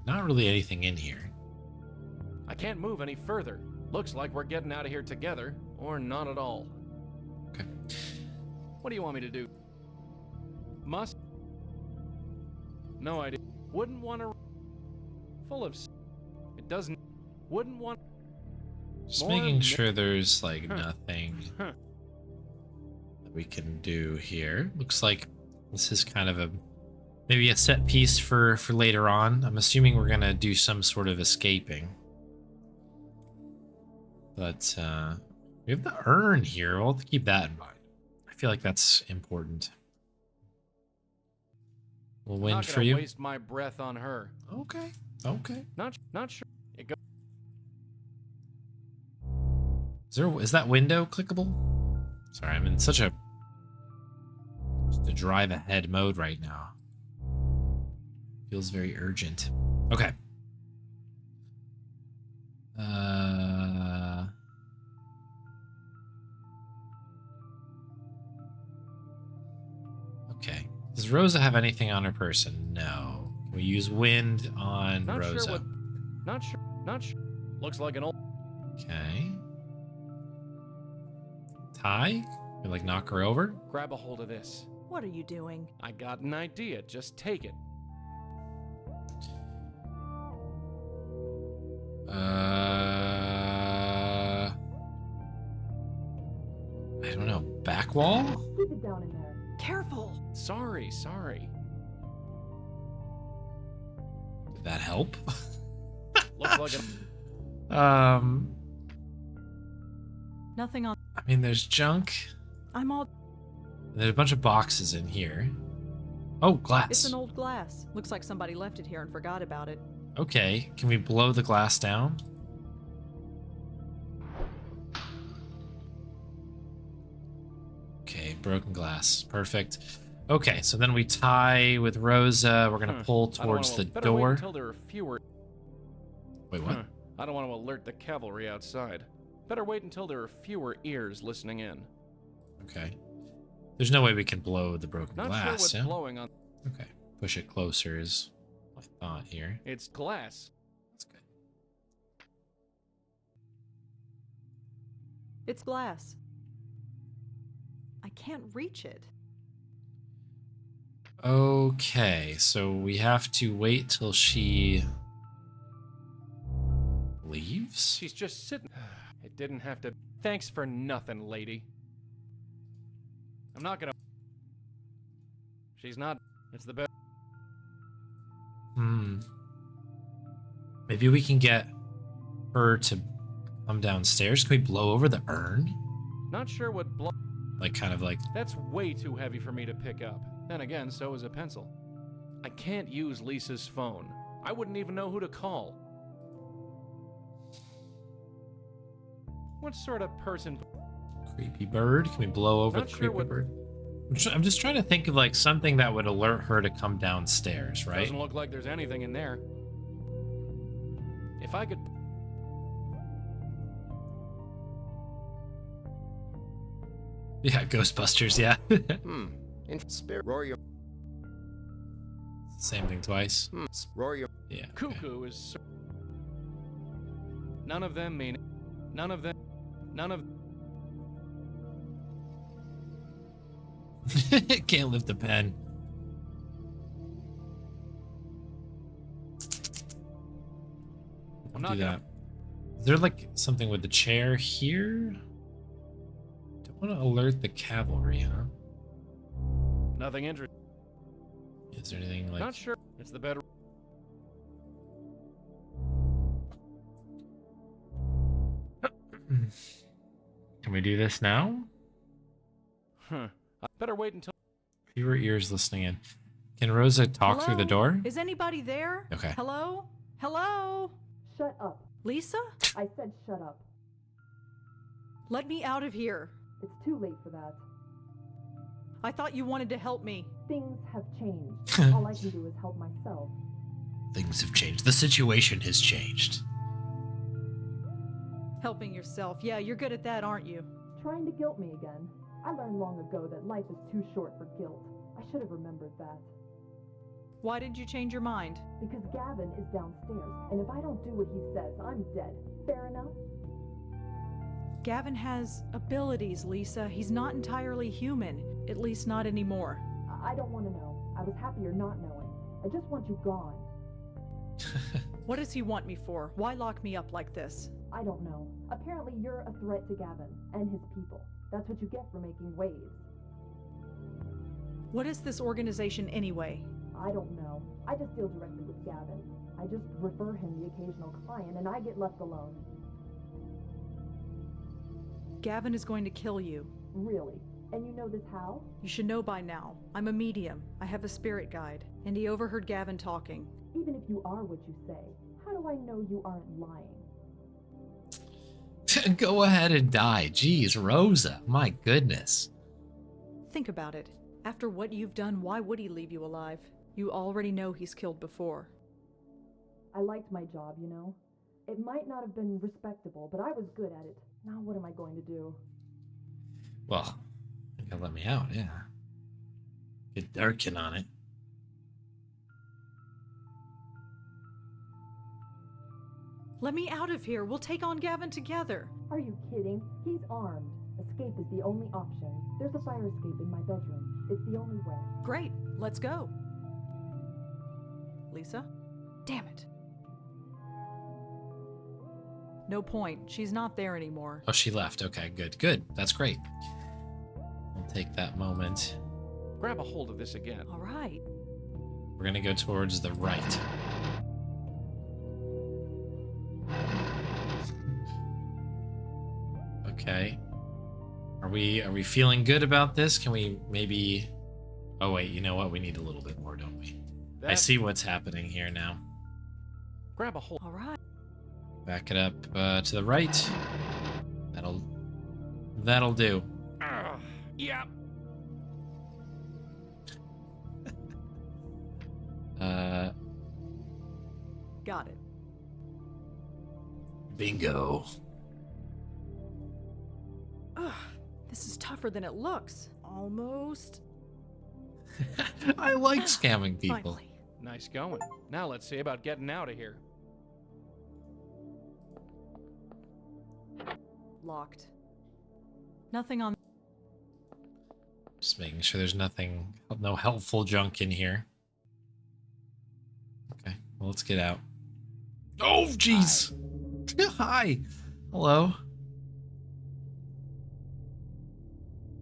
Not really anything in here. I can't move any further. Looks like we're getting out of here together, or not at all. Okay. What do you want me to do? Must. No idea. Wouldn't want to. Full of. It doesn't. Wouldn't want. Just More making sure there's like Huh. nothing that we can do here. Looks like this is kind of maybe a set piece for later on. I'm assuming we're gonna do some sort of escaping. But we have the urn here. We'll have to keep that in mind. I feel like that's important. We'll win Not for gonna you. waste my breath on her. Okay. Okay. Not sure. It go. Is that window clickable? Sorry, I'm in such a just a drive ahead mode right now. Feels very urgent. Okay. Okay. Does Rosa have anything on her person? No. Can we use wind on Not Rosa? sure what. Not sure. Not sure. Looks like an old. Okay. Ty? You like knock her over? Grab a hold of this. What are you doing? I got an idea. Just take it. I don't know. Back wall? Keep it down in there. Careful. Sorry. Did that help? Looks like a. Nothing on. I mean, there's junk. I'm all. There's a bunch of boxes in here. Oh, glass. It's an old glass. Looks like somebody left it here and forgot about it. Okay, can we blow the glass down? Okay, broken glass. Perfect. Okay, so then we tie with Rosa. We're gonna pull towards the Better wait door. until there are fewer. Wait, what? I don't want to alert the cavalry outside. Better wait until there are fewer ears listening in. Okay. There's no way we can blow the broken Not glass, sure what's yeah? blowing on. Okay, push it closer is my thought here. It's glass. That's good. It's glass. I can't reach it. Okay, so we have to wait till she leaves? She's just sitting. It didn't have to. Thanks for nothing, lady. I'm not gonna. She's not. It's the best. Maybe we can get her to come downstairs. Can we blow over the urn? Not sure what blow. Like, kind of like... That's way too heavy for me to pick up. Then again, so is a pencil. I can't use Lisa's phone. I wouldn't even know who to call. What sort of person? Creepy bird? Can we blow over Not the sure creepy what- bird? I'm just trying to think of, like, something that would alert her to come downstairs, right? Doesn't look like there's anything in there. If I could. Yeah, Ghostbusters, yeah. Spirit. Roar your. Same thing twice. Roar your. Yeah. okay. Cuckoo is. None of them mean. None of them. None of. Can't lift the pen. I'm Do not that. gonna. Is there like something with the chair here? Don't want to alert the cavalry, huh? Nothing interesting. Is there anything like? Not sure. It's the better. Can we do this now? I better wait until. Fewer ears listening in. Can Rosa talk through the Hello? door? Is anybody there? Okay. Hello? Hello? Shut up. Lisa? I said shut up. Let me out of here. It's too late for that. I thought you wanted to help me. Things have changed. All I can do is help myself. Things have changed. The situation has changed. Helping yourself. Yeah, you're good at that, aren't you? Trying to guilt me again. I learned long ago that life is too short for guilt. I should have remembered that. Why did you change your mind? Because Gavin is downstairs, and if I don't do what he says, I'm dead. Fair enough? Gavin has abilities, Lisa. He's not entirely human. At least not anymore. I don't want to know. I was happier not knowing. I just want you gone. What does he want me for? Why lock me up like this? I don't know. Apparently you're a threat to Gavin and his people. That's what you get for making waves. What is this organization anyway? I don't know. I just deal directly with Gavin. I just refer him the occasional client and I get left alone. Gavin is going to kill you. Really? And you know this how? You should know by now. I'm a medium. I have a spirit guide. And he overheard Gavin talking. Even if you are what you say, how do I know you aren't lying? Go ahead and die. Jeez, Rosa. My goodness. Think about it. After what you've done, why would he leave you alive? You already know he's killed before. I liked my job, you know? It might not have been respectable, but I was good at it. Now what am I going to do? Well, you gotta let me out, yeah. Get Darkin on it. Let me out of here. We'll take on Gavin together. Are you kidding? He's armed. Escape is the only option. There's a fire escape in my bedroom. It's the only way. Great. Let's go. Lisa? Damn it. No point. She's not there anymore. Oh, she left. Okay, good. Good. That's great. We'll take that moment. Grab a hold of this again. All right. We're gonna go towards the right. Okay. Are we feeling good about this? Can we maybe... Oh, wait. You know what? We need a little bit more, don't we? I see what's happening here now. Grab a hold. All right. Back it up to the right. That'll do. Yep. Got it. Bingo. Ugh, this is tougher than it looks. Almost. I like scamming people. Finally. Nice going. Now let's see about getting out of here. Locked. Nothing on. Just making sure there's no helpful junk in here. Okay, well, let's get out. Oh, jeez. Hi. Hello.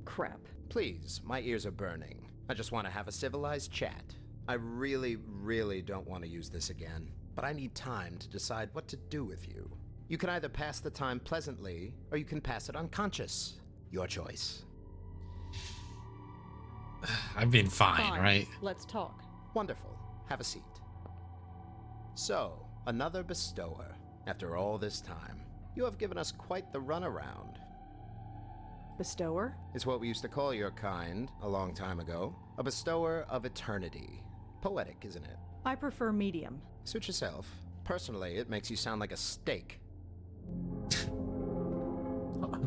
Crap. Please, my ears are burning. I just want to have a civilized chat. I really, really don't want to use this again, but I need time to decide what to do with you. You can either pass the time pleasantly, or you can pass it unconscious. Your choice. I've been fine, right? Let's talk. Wonderful. Have a seat. So, another bestower. After all this time, you have given us quite the runaround. Bestower? It's what we used to call your kind a long time ago. A bestower of eternity. Poetic, isn't it? I prefer medium. Suit yourself. Personally, it makes you sound like a steak.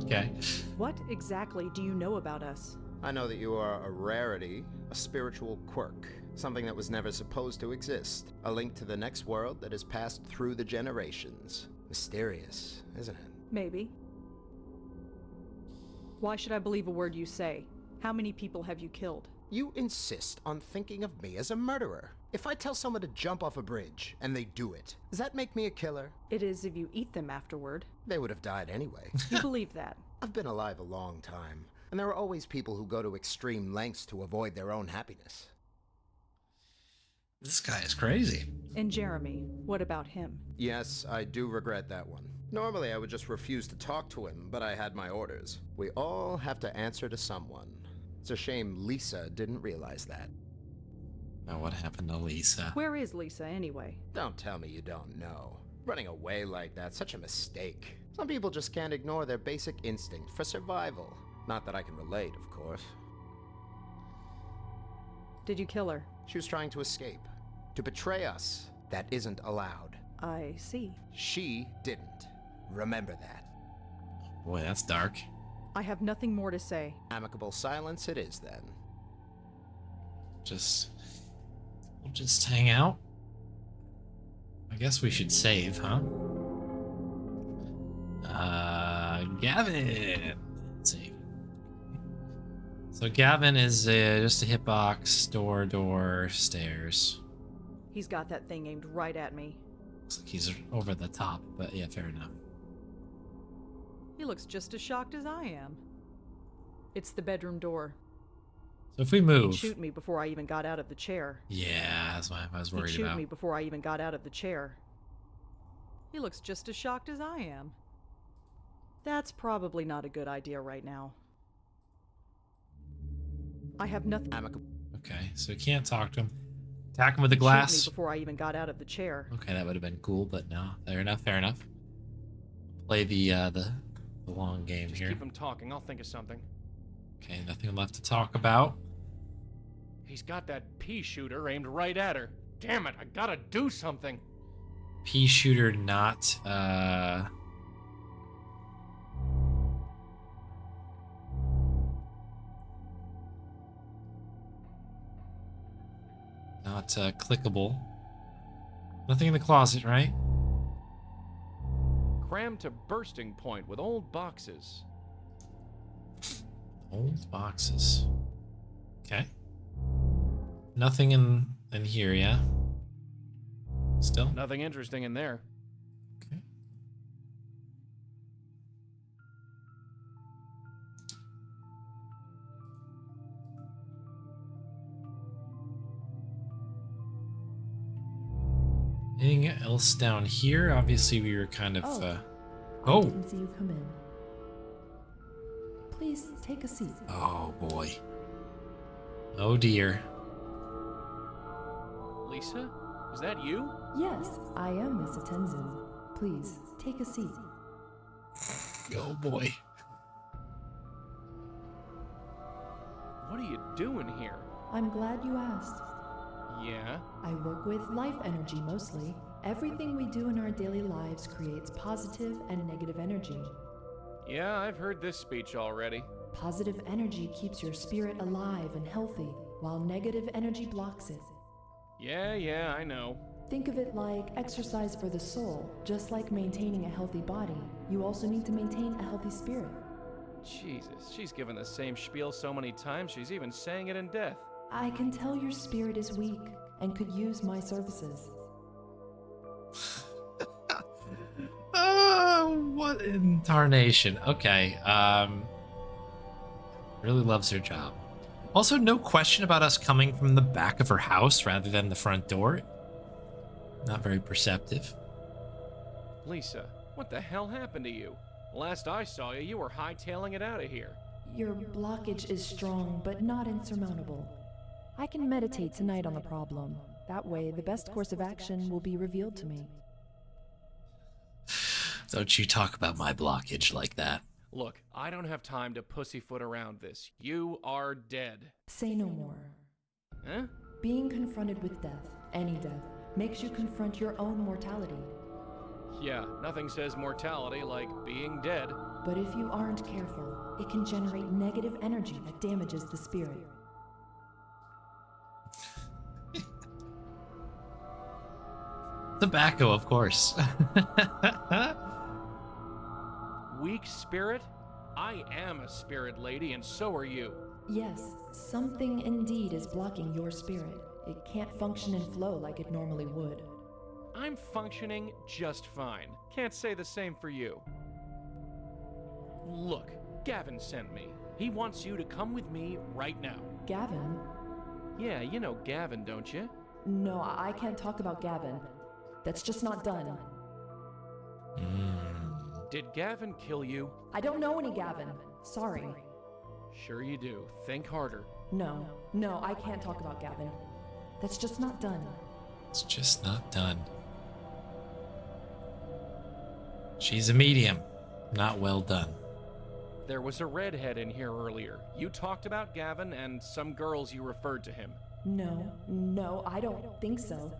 Okay. What exactly do you know about us? I know that you are a rarity, a spiritual quirk, something that was never supposed to exist, a link to the next world that has passed through the generations. Mysterious, isn't it? Maybe. Why should I believe a word you say? How many people have you killed? You insist on thinking of me as a murderer. If I tell someone to jump off a bridge, and they do it, does that make me a killer? It is if you eat them afterward. They would have died anyway. You believe that? I've been alive a long time, and there are always people who go to extreme lengths to avoid their own happiness. This guy is crazy. And Jeremy, what about him? Yes, I do regret that one. Normally I would just refuse to talk to him, but I had my orders. We all have to answer to someone. It's a shame Lisa didn't realize that. Now what happened to Lisa? Where is Lisa, anyway? Don't tell me you don't know. Running away like that, such a mistake. Some people just can't ignore their basic instinct for survival. Not that I can relate, of course. Did you kill her? She was trying to escape. To betray us. That isn't allowed. I see. She didn't. Remember that. Boy, that's dark. I have nothing more to say. Amicable silence it is, then. We'll just hang out. I guess we should save, huh? Gavin. Save. So Gavin is just a hitbox, door, stairs. He's got that thing aimed right at me. Looks like he's over the top, but yeah, fair enough. He looks just as shocked as I am. It's the bedroom door. So if we move... He'd shoot me before I even got out of the chair. Yeah, that's what I was worried He'd about. shoot me before I even got out of the chair. He looks just as shocked as I am. That's probably not a good idea right now. I have nothing... Okay, so you can't talk to him. Attack him with the He'd glass. shoot me before I even got out of the chair. Okay, that would have been cool, but no. Fair enough, fair enough. Play the long game Just here. keep him talking, I'll think of something. Okay, nothing left to talk about. He's got that pea shooter aimed right at her. Damn it, I gotta do something. Pea shooter not clickable. Nothing in the closet, right? Crammed to bursting point with old boxes. Old boxes. Okay. Nothing in here, yeah? Still? Nothing interesting in there. Okay. Anything else down here? Obviously, we were kind of. I Oh! didn't see you come in. Please take a seat. Oh boy. Oh dear. Lisa? Is that you? Yes, I am Miss Tenzin. Please take a seat. Oh boy. What are you doing here? I'm glad you asked. Yeah? I work with life energy mostly. Everything we do in our daily lives creates positive and negative energy. Yeah, I've heard this speech already. Positive energy keeps your spirit alive and healthy, while negative energy blocks it. Yeah, I know. Think of it like exercise for the soul. Just like maintaining a healthy body, you also need to maintain a healthy spirit. Jesus, she's given the same spiel so many times, she's even saying it in death. I can tell your spirit is weak and could use my services. Oh, what in tarnation? Okay. Really loves her job. Also, no question about us coming from the back of her house rather than the front door. Not very perceptive. Lisa, what the hell happened to you? Last I saw you, you were hightailing it out of here. Your blockage is strong, but not insurmountable. I can meditate tonight on the problem. That way, the best course of action will be revealed to me. Don't you talk about my blockage like that. Look, I don't have time to pussyfoot around this. You are dead. Say no more. Huh? Being confronted with death, any death, makes you confront your own mortality. Yeah, nothing says mortality like being dead. But if you aren't careful, it can generate negative energy that damages the spirit. Tobacco, of course. Weak spirit? I am a spirit lady, and so are you. Yes, something indeed is blocking your spirit. It can't function and flow like it normally would. I'm functioning just fine. Can't say the same for you. Look, Gavin sent me. He wants you to come with me right now. Gavin? Yeah, you know Gavin, don't you? No, I can't talk about Gavin. That's just not done. Did Gavin kill you? I don't know any Gavin. Sorry. Sure you do. Think harder. No, I can't talk about Gavin. That's just not done. It's just not done. She's a medium. Not well done. There was a redhead in here earlier. You talked about Gavin and some girls you referred to him. No, I don't think so.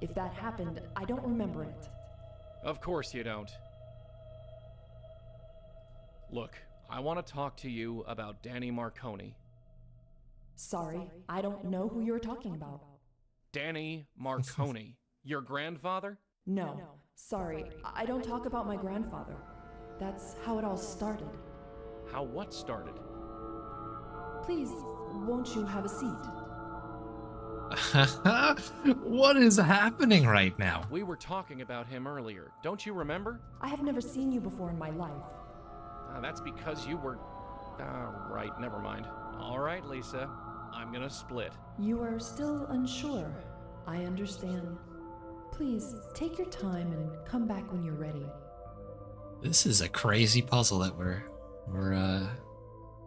If that happened, I don't remember it. Of course you don't. Look, I want to talk to you about Danny Marconi. Sorry, I don't know who you're talking about. Danny Marconi. Your grandfather? No, sorry, I don't talk about my grandfather. That's how it all started. How what started? Please, won't you have a seat? What is happening right now? We were talking about him earlier. Don't you remember? I have never seen you before in my life. That's because you were... right, never mind. All right, Lisa. I'm gonna split. You are still unsure. I understand. Please, take your time and come back when you're ready. This is a crazy puzzle that we're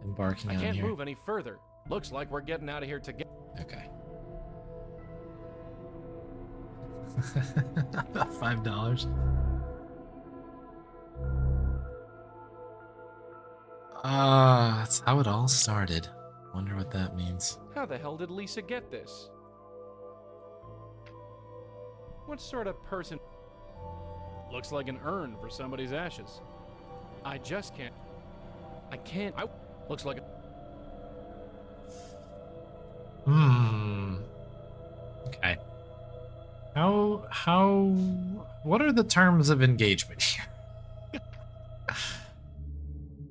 embarking on here. I can't move any further. Looks like we're getting out of here together. Okay. $5. That's how it all started. Wonder what that means. How the hell did Lisa get this? What sort of person... Looks like an urn for somebody's ashes. I just can't... I can't... Looks like a... Okay. What are the terms of engagement here?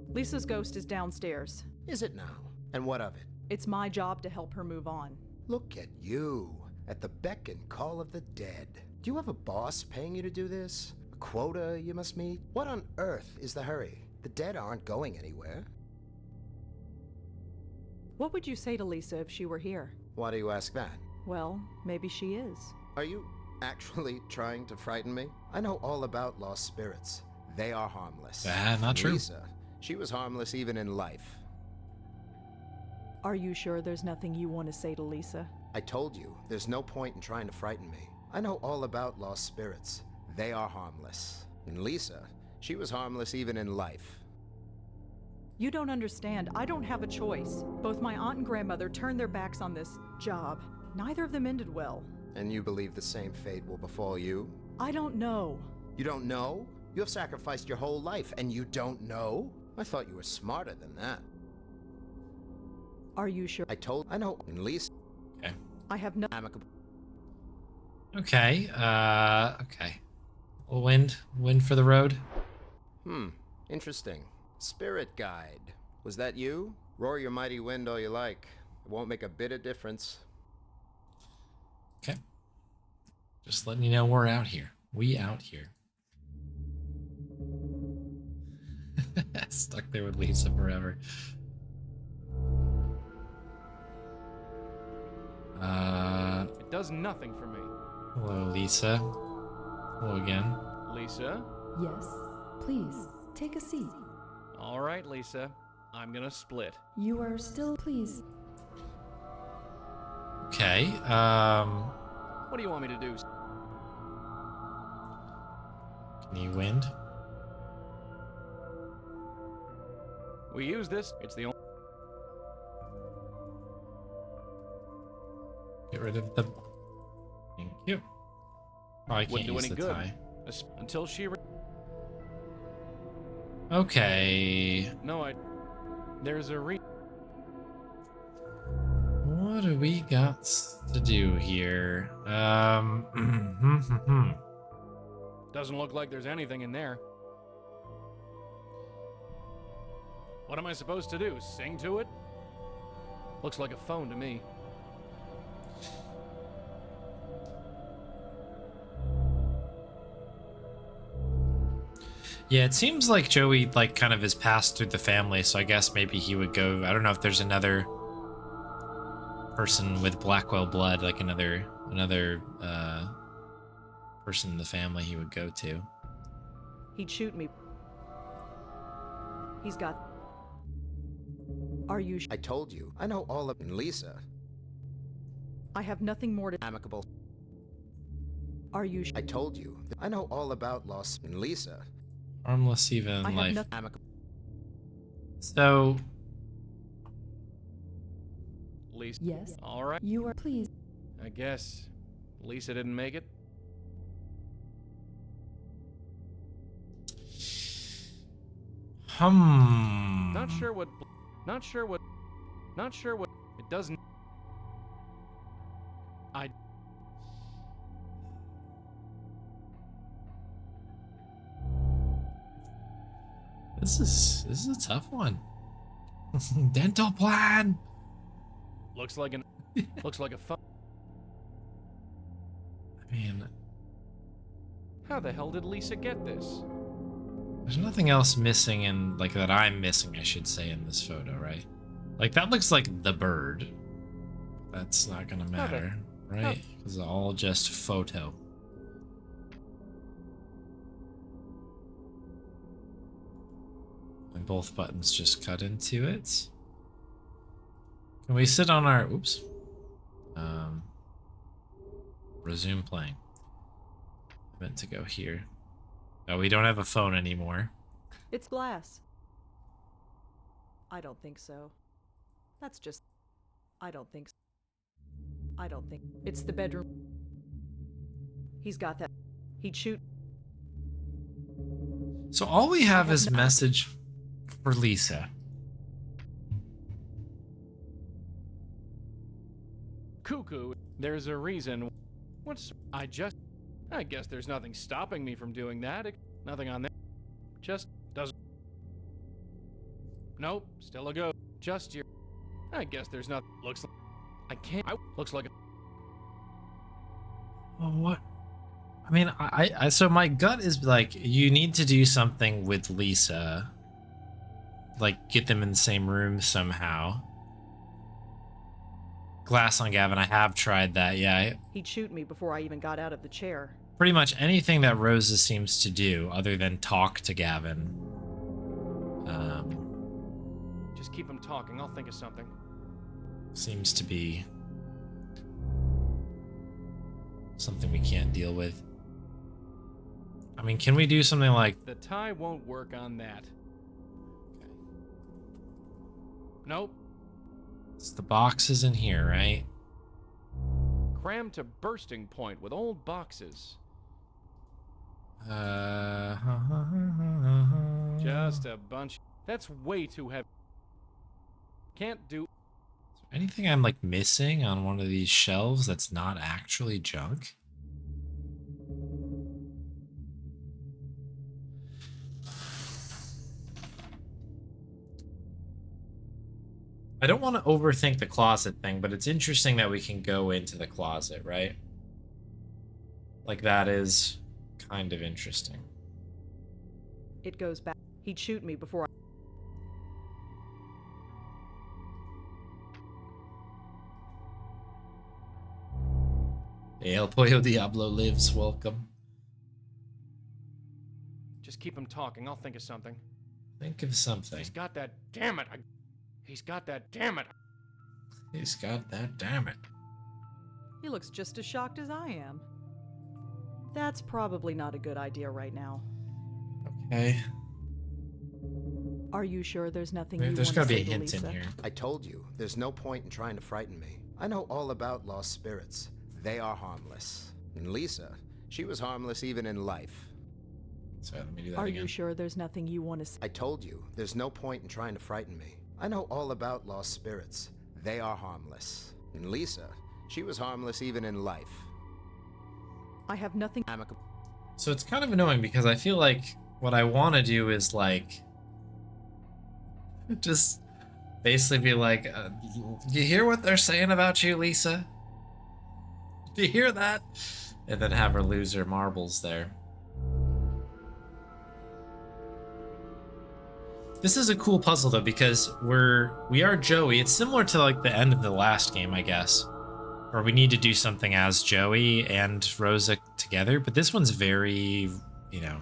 Lisa's ghost is downstairs. Is it now? And what of it? It's my job to help her move on. Look at you, at the beck and call of the dead. Do you have a boss paying you to do this? A quota you must meet? What on earth is the hurry? The dead aren't going anywhere. What would you say to Lisa if she were here? Why do you ask that? Well, maybe she is. Are you actually trying to frighten me? I know all about lost spirits. They are harmless. Not true. Lisa, she was harmless even in life. Are you sure there's nothing you want to say to Lisa? I told you, there's no point in trying to frighten me. I know all about lost spirits. They are harmless. And Lisa, she was harmless even in life. You don't understand. I don't have a choice. Both my aunt and grandmother turned their backs on this job. Neither of them ended well. And you believe the same fate will befall you? I don't know. You don't know? You have sacrificed your whole life, and you don't know? I thought you were smarter than that. Are you sure? I know, and Lisa. Okay. I have no Amicable. Okay, okay. Wind for the road. Interesting. Spirit guide. Was that you? Roar your mighty wind all you like. It won't make a bit of difference. Okay. Just letting you know we're out here. We out here. Stuck there with Lisa forever. It does nothing for me. Hello, Lisa. Hello again. Lisa? Yes, please, take a seat. All right, Lisa. I'm gonna split. You are still, please. Okay, What do you want me to do? Can you wind? We use this. It's the only... Get rid of the... Thank you. Oh, I can't Wouldn't do use any the good. tie. Until she... Okay. No, There's a What do we got to do here? Doesn't look like there's anything in there. What am I supposed to do? Sing to it? Looks like a phone to me. Yeah, it seems like Joey, like, kind of has passed through the family, so I guess maybe he would go... I don't know if there's another person with Blackwell blood, like another person in the family he would go to. He'd shoot me. He's got... Are you I told you. I know all of... And Lisa. I have nothing more to... Amicable. Are you I told you. I know all about lost... And Lisa. Harmless even in I have life. nothing. So, Lisa. Yes. All right. You are pleased. I guess Lisa didn't make it. Not sure what. It doesn't. This is a tough one. Dental plan. Looks like a fun. I mean, How the hell did Lisa get this? there's nothing else missing in, like, that I'm missing, I should say, in this photo, right? Like, that looks like the bird. That's not gonna matter, right? Because it's all just photo. And both buttons just cut into it. Can we sit on our... Oops. Resume playing. I meant to go here. Oh, we don't have a phone anymore. It's glass. I don't think so. That's just... I don't think so. I don't think... It's the bedroom. He's got that. He'd shoot... So all we have is message for Lisa. Cuckoo. There's a reason. I guess there's nothing stopping me from doing that. Nothing on there. Just doesn't. Nope. Still a go. Just your. I guess there's nothing. Looks like. I can't. Looks like. Well, what? I mean, so my gut is like, you need to do something with Lisa. Like, get them in the same room somehow. Glass on Gavin, I have tried that, yeah. He'd shoot me before I even got out of the chair. Pretty much anything that Rosa seems to do, other than talk to Gavin. Just keep him talking. I'll think of something. Seems to be something we can't deal with. I mean, can we do something like... The tie won't work on that. Nope. It's the boxes in here, right? Crammed to bursting point with old boxes. Just a bunch. That's way too heavy. Can't do. Anything I'm like missing on one of these shelves that's not actually junk? I don't want to overthink the closet thing, but it's interesting that we can go into the closet, right? Like, that is kind of interesting. It goes back. He'd shoot me before I... Hey, El Pollo Diablo lives, welcome. Just keep him talking. I'll think of something. Think of something. He's got that. Damn it. He's got that. Damn it. He's got that. Damn it. He looks just as shocked as I am. That's probably not a good idea right now. Okay. Are you sure there's nothing Maybe you there's want gotta to be a say to hint Lisa? in here. I told you, there's no point in trying to frighten me. I know all about lost spirits. They are harmless. And Lisa, she was harmless even in life. Sorry, let me do that Are again. you sure there's nothing you want to say? I told you, there's no point in trying to frighten me. I know all about lost spirits. They are harmless. And Lisa, she was harmless even in life. I have nothing... So it's kind of annoying because I feel like what I want to do is like just basically be like, you hear what they're saying about you, Lisa? Do you hear that? And then have her lose her marbles there. This is a cool puzzle though, because we are Joey. It's similar to like the end of the last game, I guess, where we need to do something as Joey and Rosa together. But this one's very, you know,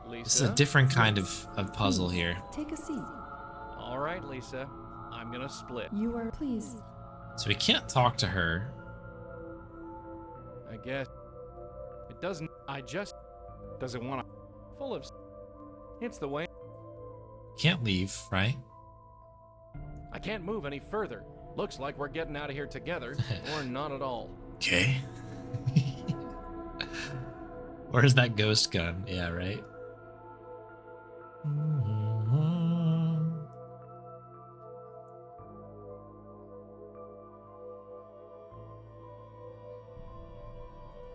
Lisa? this is a different kind of puzzle here. Take a seat. All right, Lisa. I'm gonna split. You are pleased. So we can't talk to her. I guess. It doesn't. I just doesn't want to. full of. It's the way. Can't leave, right? I can't move any further. Looks like we're getting out of here together, or not at all. Okay. Where's that ghost gun? Yeah, right?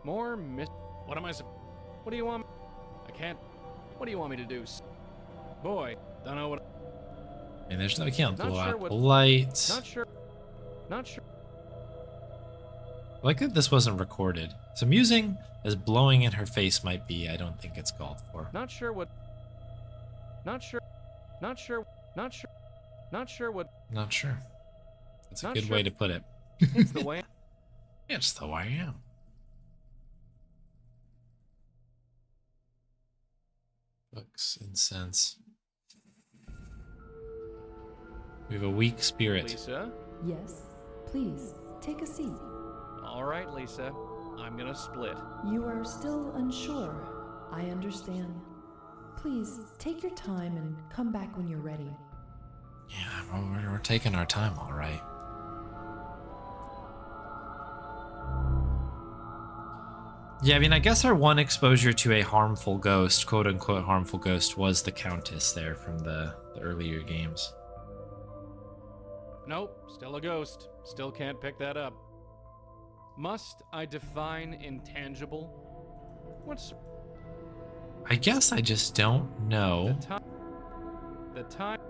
More miss. What am I? What do you want? I can't. What do you want me to do? Boy, don't know what. And there's no, I can't blow sure out what- the light. Not sure. Not sure. I like that this wasn't recorded. So musing as blowing in her face might be, I don't think it's called for. Not sure what. Not sure. Not sure. Not sure. Not sure what. Not sure. That's a Not good sure. way to put it. It's the way. It's the way I am. Books, incense. We have a weak spirit. Lisa. Yes, please, take a seat. All right, Lisa. I'm gonna split. You are still unsure. I understand. Please, take your time and come back when you're ready. Yeah, well, we're taking our time, all right. Yeah, I mean, I guess our one exposure to a harmful ghost, quote-unquote harmful ghost, was the Countess there from the earlier games. Nope, still a ghost. Still can't pick that up. Must I define intangible? What's I guess I just don't know. the time? The time.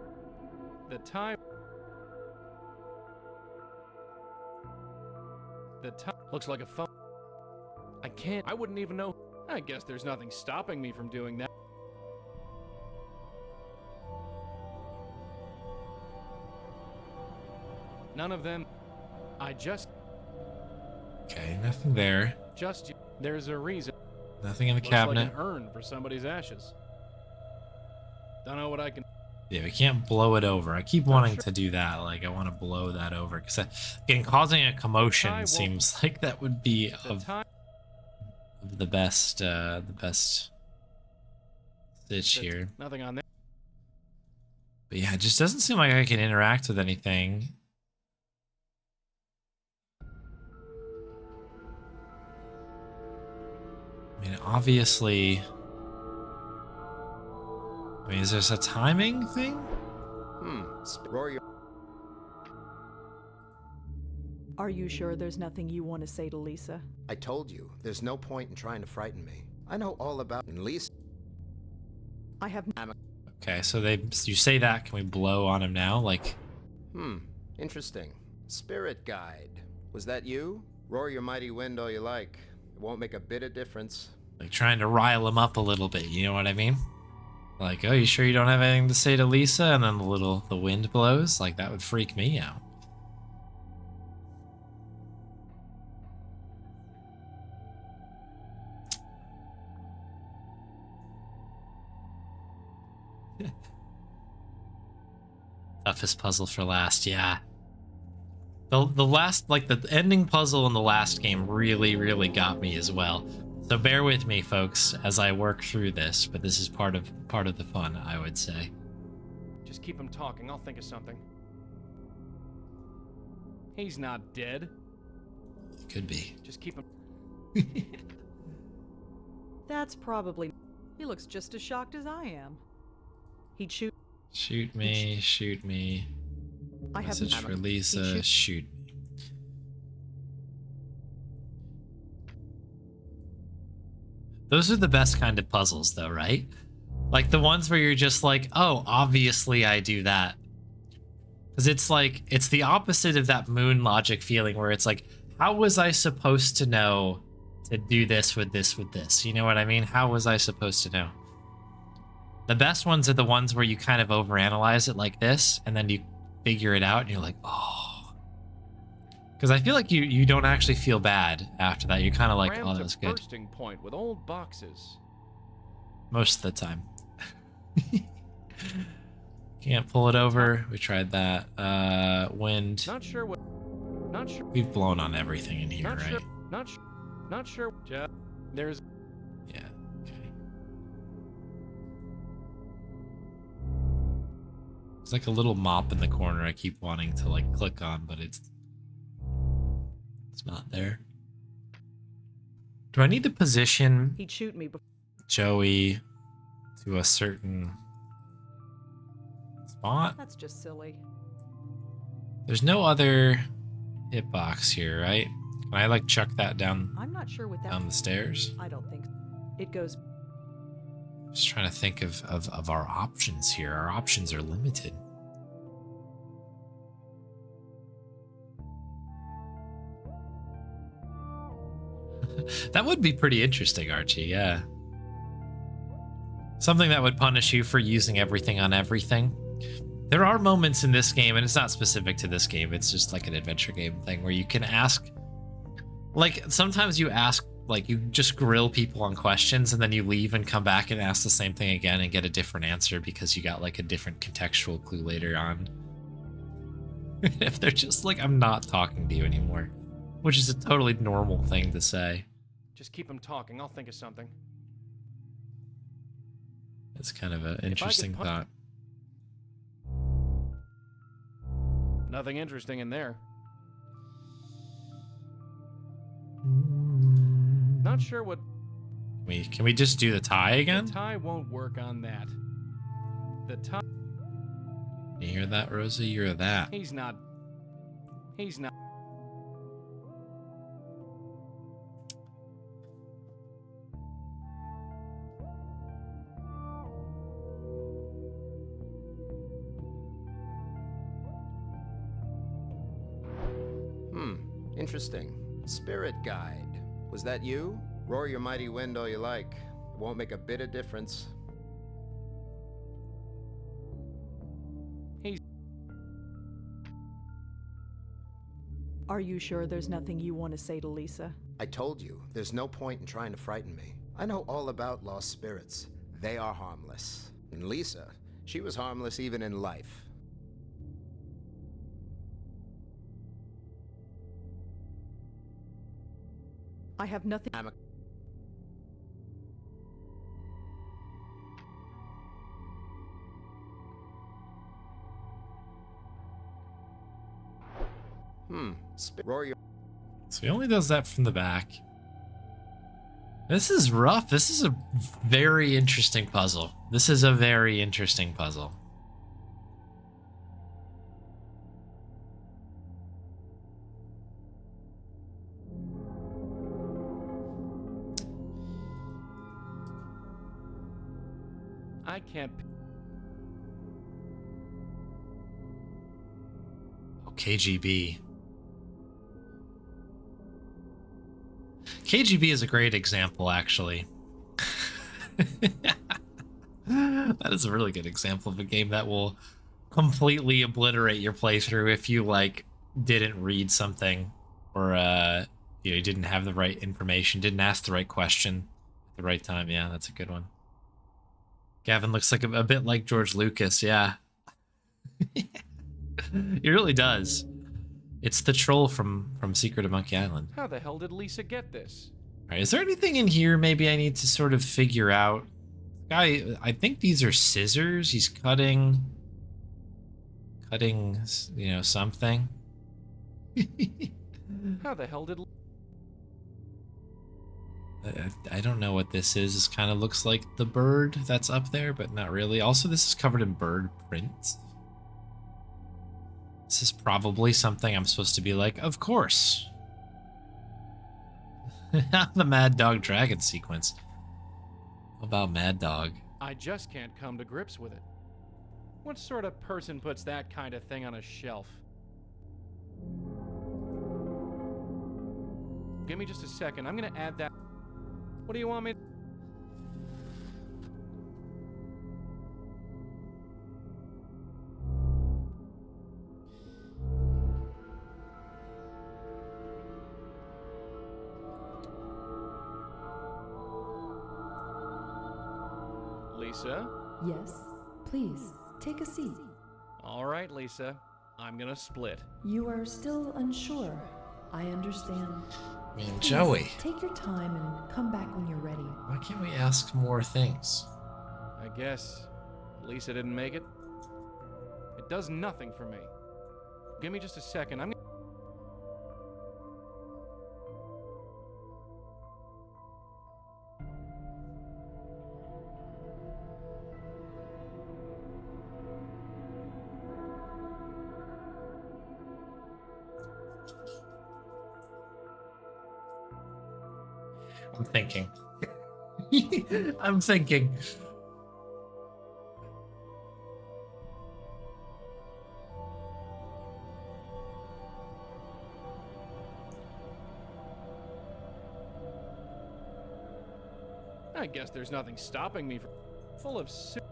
The time. The time. Looks like a phone. I can't. I wouldn't even know. I guess there's nothing stopping me from doing that. None of them. I just. Okay, nothing there. Just. There's a reason. Nothing in the Looks cabinet. like an urn for somebody's ashes. Don't know what I can. Yeah, we can't blow it over. I keep wanting to do that. Like, I want to blow that over because again, causing a commotion seems like that would be of the best stitch here. Nothing on there. But yeah, it just doesn't seem like I can interact with anything. I mean, obviously. I mean, is this a timing thing? Rory. Are you sure there's nothing you want to say to Lisa? I told you, there's no point in trying to frighten me. I know all about Lisa. I have. Okay, so you say that. Can we blow on him now? Like. Interesting. Spirit guide. Was that you? Roar your mighty wind all you like. It won't make a bit of difference. Like trying to rile him up a little bit. You know what I mean? Like, oh, you sure you don't have anything to say to Lisa? And then the wind blows? Like, that would freak me out. Toughest puzzle for last, yeah. The last, like, the ending puzzle in the last game really, really got me as well. So bear with me, folks, as I work through this, but this is part of the fun, I would say. Just keep him talking. I'll think of something. He's not dead. Could be. Just keep him. That's probably. He looks just as shocked as I am. He'd shoot. Shoot me, shoot me. I have Message for Lisa, shoot me. Those are the best kind of puzzles, though, right? Like the ones where you're just like, oh, obviously I do that. Because it's like, it's the opposite of that moon logic feeling where it's like, how was I supposed to know to do this with this with this? You know what I mean? How was I supposed to know? The best ones are the ones where you kind of overanalyze it like this, and then you figure it out, and you're like, oh. Because I feel like you don't actually feel bad after that. You're kind of like, oh, that was good. Bursting point with old boxes. Most of the time. Can't pull it over. We tried that. Wind. Not sure what. Not sure. We've blown on everything in here, Not right? sure. Not sure. Not sure. There's. Yeah. Okay. It's like a little mop in the corner I keep wanting to like click on, but it's not there. Do I need to position He'd shoot me before. Joey to a certain spot? That's just silly. There's no other hitbox here, right? Can I like chuck that down I'm not sure with that. down the stairs? I don't think so. It goes. Just trying to think of our options here. Our options are limited. That would be pretty interesting, Archie, yeah. Something that would punish you for using everything on everything. There are moments in this game, and it's not specific to this game, it's just like an adventure game thing, where you can ask... Like, sometimes you ask, like, you just grill people on questions, and then you leave and come back and ask the same thing again and get a different answer because you got, like, a different contextual clue later on. If they're just like, I'm not talking to you anymore. Which is a totally normal thing to say. Just keep him talking. I'll think of something. It's kind of an interesting thought. Nothing interesting in there. Not sure what... Can we just do the tie again? The tie won't work on that. The tie... You hear that, Rosa? You hear that? He's not... Interesting. Spirit guide. Was that you? Roar your mighty wind all you like. It won't make a bit of difference. Are you sure there's nothing you want to say to Lisa? I told you, there's no point in trying to frighten me. I know all about lost spirits. They are harmless. And Lisa, she was harmless even in life. I have nothing. Roar your... So he only does that from the back. This is rough. This is a very interesting puzzle. This is a very interesting puzzle. I can't... Oh, KGB. KGB is a great example, actually. That is a really good example of a game that will completely obliterate your playthrough if you, like, didn't read something or, you didn't have the right information, didn't ask the right question at the right time. Yeah, that's a good one. Gavin looks like a bit like George Lucas, yeah. He really does. It's the troll from Secret of Monkey Island. How the hell did Lisa get this? All right, is there anything in here maybe I need to sort of figure out? Guy, I think these are scissors. He's cutting, you know, something. How the hell did... I don't know what this is. This kind of looks like the bird that's up there, but not really. Also, this is covered in bird prints. This is probably something I'm supposed to be like, of course. The Mad Dog Dragon sequence. What about Mad Dog? I just can't come to grips with it. What sort of person puts that kind of thing on a shelf? Give me just a second. I'm gonna add that... What do you want me to... Lisa? Yes, please, take a seat. All right, Lisa. I'm gonna split. You are still unsure. I understand. I mean, Please, Joey. take your time and come back when you're ready. Why can't we ask more things? I guess Lisa didn't make it. It does nothing for me. Give me just a second. I'm thinking. I'm thinking. I guess there's nothing stopping me from full of suit.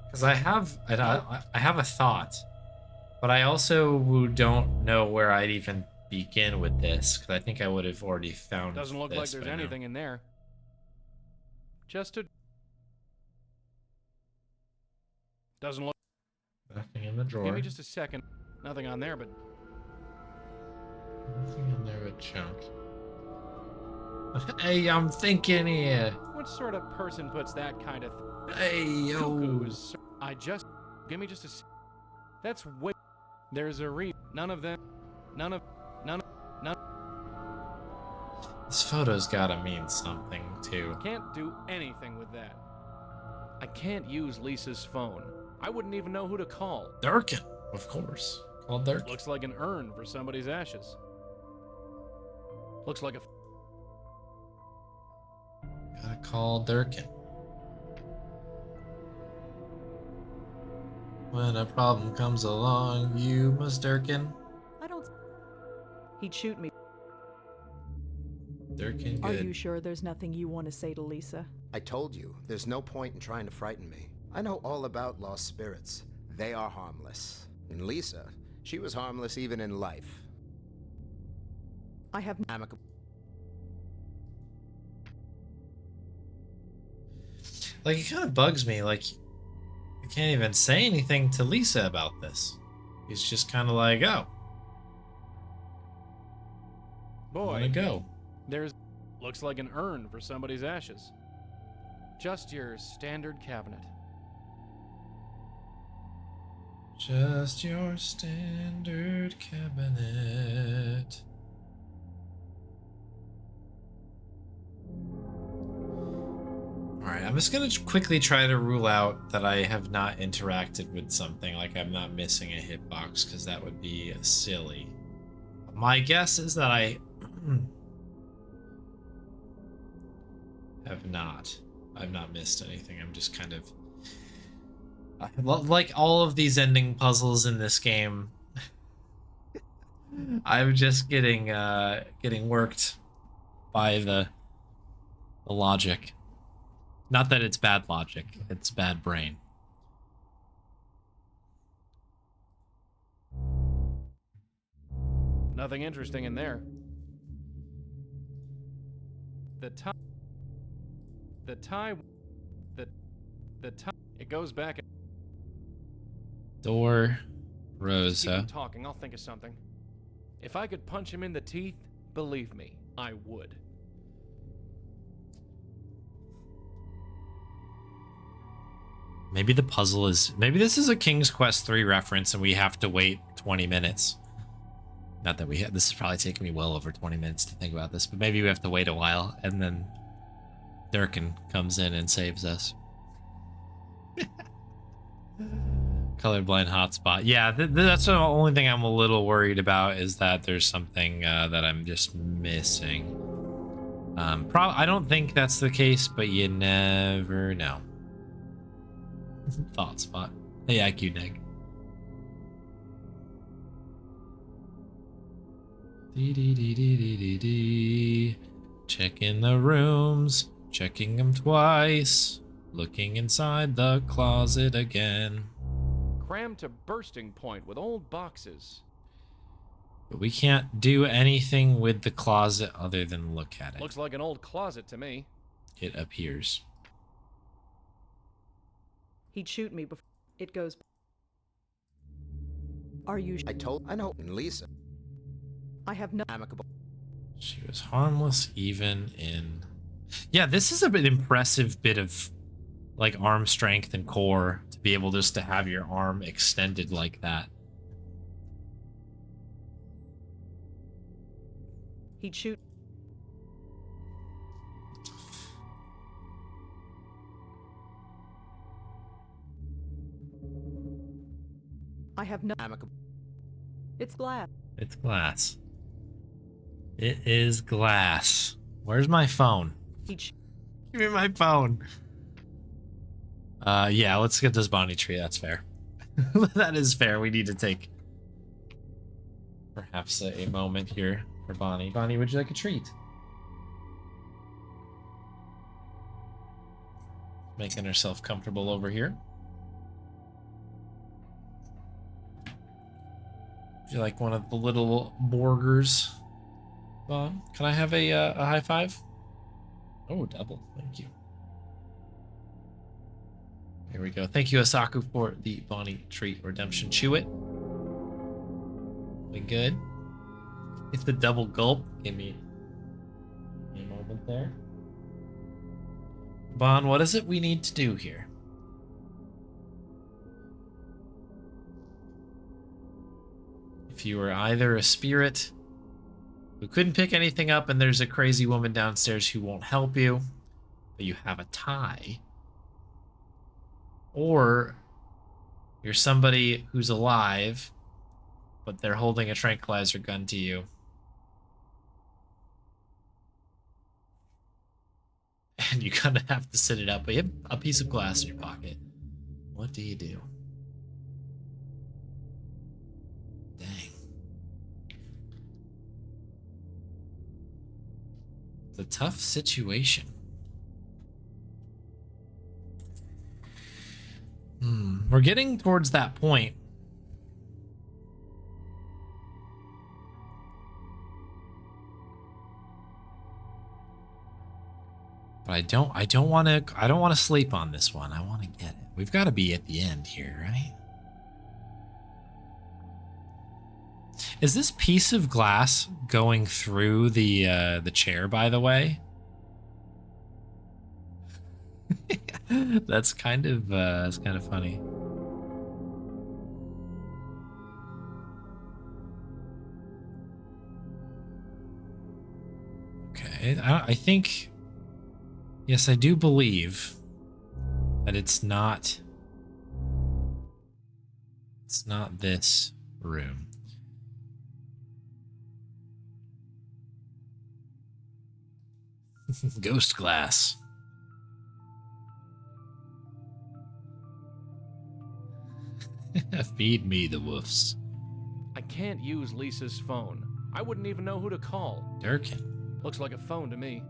Because I have a thought, but I also don't know where I'd even begin with this, because I think I would have already found Doesn't look like this there's by now. anything in there. Just a... Doesn't look... Nothing in the drawer. Give me just a second. Nothing on there, but... Nothing in there but junk. Hey, I'm thinking here. What sort of person puts that kind of... Hey, yo. Cuckoo is... I just... Give me just a... That's way... There's a None of them... None... This photo's gotta mean something, too. Can't do anything with that. I can't use Lisa's phone. I wouldn't even know who to call. Durkin, of course. Call Durkin. Looks like an urn for somebody's ashes. Looks like a... Gotta call Durkin. When a problem comes along, you must Durkin. I don't... He'd shoot me. Durkin, good. Are you sure there's nothing you want to say to Lisa? I told you, there's no point in trying to frighten me. I know all about lost spirits. They are harmless. And Lisa, she was harmless even in life. I have... Amicable. Like, it kind of bugs me. Like, I can't even say anything to Lisa about this. He's just kind of like, oh. Boy, I wanna go. There's... Looks like an urn for somebody's ashes. Just your standard cabinet. Just your standard cabinet. Alright, I'm just gonna quickly try to rule out that I have not interacted with something, like I'm not missing a hitbox, because that would be silly. My guess is that I I've not missed anything. I'm just kind of... like all of these ending puzzles in this game, I'm just getting worked by the logic. Not that it's bad logic, it's bad brain. Nothing interesting in there. The tie... It goes back... Door, Keep Rosa. on talking, I'll think of something. If I could punch him in the teeth, believe me, I would. Maybe the puzzle is... Maybe this is a King's Quest 3 reference and we have to wait 20 minutes. Not that we have... This is probably taking me well over 20 minutes to think about this, but maybe we have to wait a while and then Durkin comes in and saves us. Colorblind hotspot. Yeah, that's the only thing I'm a little worried about, is that there's something that I'm just missing. I don't think that's the case, but you never know. Thought spot. Hey, IQ Neg. Checking the rooms, checking them twice, looking inside the closet again. Crammed to bursting point with old boxes. But we can't do anything with the closet other than look at it. Looks like an old closet to me. It appears. He'd shoot me before... It goes... Are you... I know, and Lisa. I have no... Amicable. She was harmless even in... Yeah, this is a bit impressive bit of like arm strength and core to be able just to have your arm extended like that. He'd shoot. I have no amicable. It's glass. It's glass. It is glass. Where's my phone? He'd Give me my phone. Yeah, let's get this Bonnie tree. That's fair. That is fair. We need to take perhaps a moment here for Bonnie. Bonnie, would you like a treat? Making herself comfortable over here. Would you like one of the little burgers? Bon, can I have a high five? Oh, double. Thank you. Here we go. Thank you, Asaku, for the Bonnie treat redemption. Chew it. We good? It's the double gulp. Give me a moment there. Bon, what is it we need to do here? If you were either a spirit who couldn't pick anything up and there's a crazy woman downstairs who won't help you, but you have a tie, or you're somebody who's alive, but they're holding a tranquilizer gun to you, and you kind of have to sit it up, but you have a piece of glass in your pocket. What do you do? Dang. It's a tough situation. We're getting towards that point. But I don't want to sleep on this one. I want to get it. We've got to be at the end here, right? Is this piece of glass going through the chair, by the way? That's kind of funny. Okay, I think, yes, I do believe that it's not this room. Ghost glass. Feed me the woofs. I can't use Lisa's phone. I wouldn't even know who to call. Durkin. Looks like a phone to me.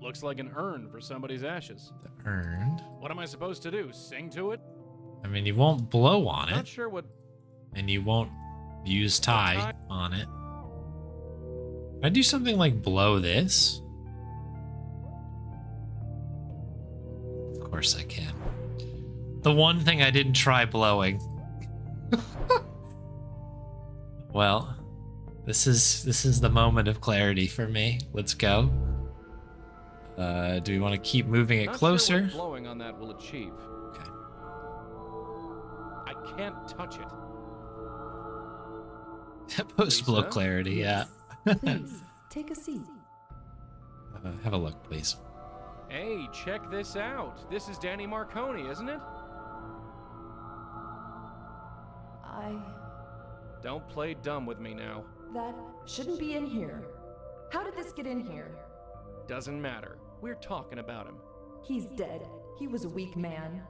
Looks like an urn for somebody's ashes. The urn? What am I supposed to do? Sing to it? I mean, you won't blow on it. Not sure what. And you won't use tie on it. Can I do something like blow this? Of course I can. The one thing I didn't try blowing. Well, this is the moment of clarity for me. Let's go. Do we want to keep moving it closer? Not sure what blowing on that will achieve. Okay. I can't touch it. Post blow Lisa? clarity, yeah. Please, take a seat. Have a look, please. Hey, check this out. This is Danny Marconi, isn't it? Don't play dumb with me now. That shouldn't be in here. How did this get in here? Doesn't matter. We're talking about him. He's dead. He was a weak man.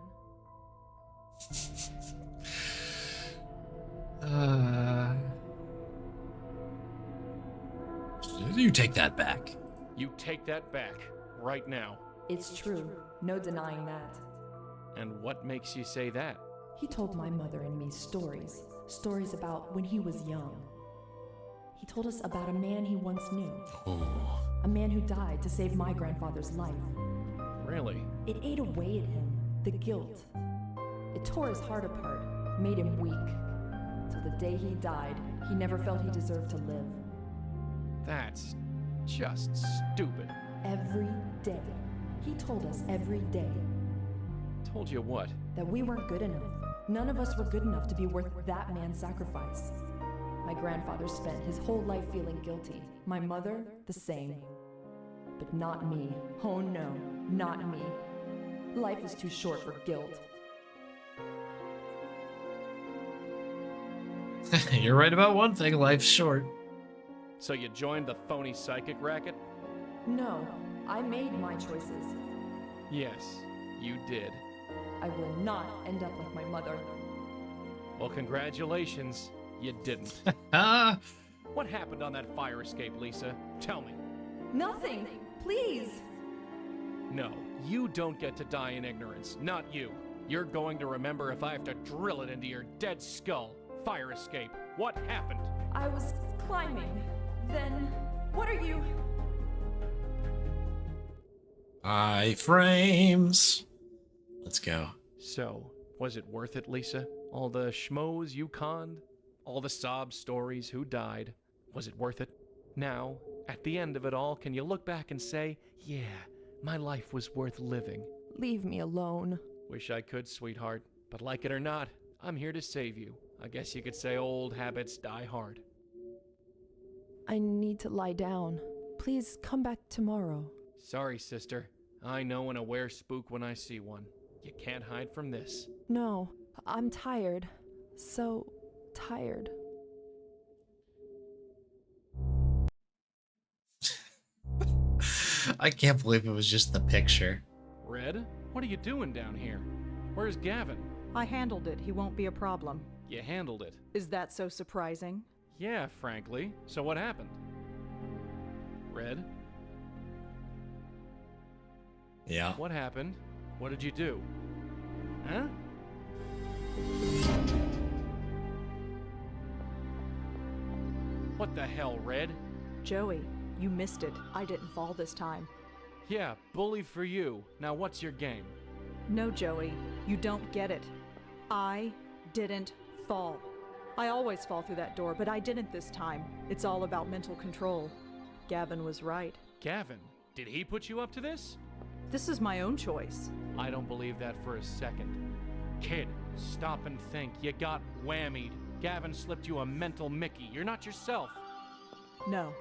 You take that back. You take that back, right now. It's true. No denying that. And what makes you say that? He told my mother and me stories. Stories about when he was young. He told us about a man he once knew. Oh. A man who died to save my grandfather's life. Really? It ate away at him, the guilt. It tore his heart apart, made him weak. Till the day he died, he never felt he deserved to live. That's just stupid. every day. He told us every day Told you what? that we weren't good enough. None of us were good enough to be worth that man's sacrifice. My grandfather spent his whole life feeling guilty. My mother, the same. But not me. Oh no, not me. Life is too short for guilt. You're right about one thing, life's short. So you joined the phony psychic racket? No, I made my choices. Yes, you did. I will not end up like my mother. Well, congratulations, you didn't. What happened on that fire escape, Lisa? Tell me. Nothing! Please! No, you don't get to die in ignorance. Not you. You're going to remember if I have to drill it into your dead skull. Fire escape. What happened? I was climbing. Then, what are you? Iframes. Let's go. So, was it worth it, Lisa? All the schmoes you conned? All the sob stories, who died? Was it worth it? Now, at the end of it all, can you look back and say, yeah, my life was worth living? Leave me alone. Wish I could, sweetheart. But like it or not, I'm here to save you. I guess you could say old habits die hard. I need to lie down. Please come back tomorrow. Sorry, sister. I know an aware spook when I see one. You can't hide from this. No, I'm tired. So tired. I can't believe it was just the picture. Red, what are you doing down here? Where's Gavin? I handled it. He won't be a problem. You handled it. Is that so surprising? Yeah, frankly. So what happened? Red? Yeah. What happened? What did you do? Huh? What the hell, Red? Joey, you missed it. I didn't fall this time. Yeah, bully for you. Now what's your game? No, Joey, you don't get it. I didn't fall. I always fall through that door, but I didn't this time. It's all about mental control. Gavin was right. Gavin? Did he put you up to this? This is my own choice. I don't believe that for a second. Kid, stop and think. You got whammied. Gavin slipped you a mental Mickey. You're not yourself. No.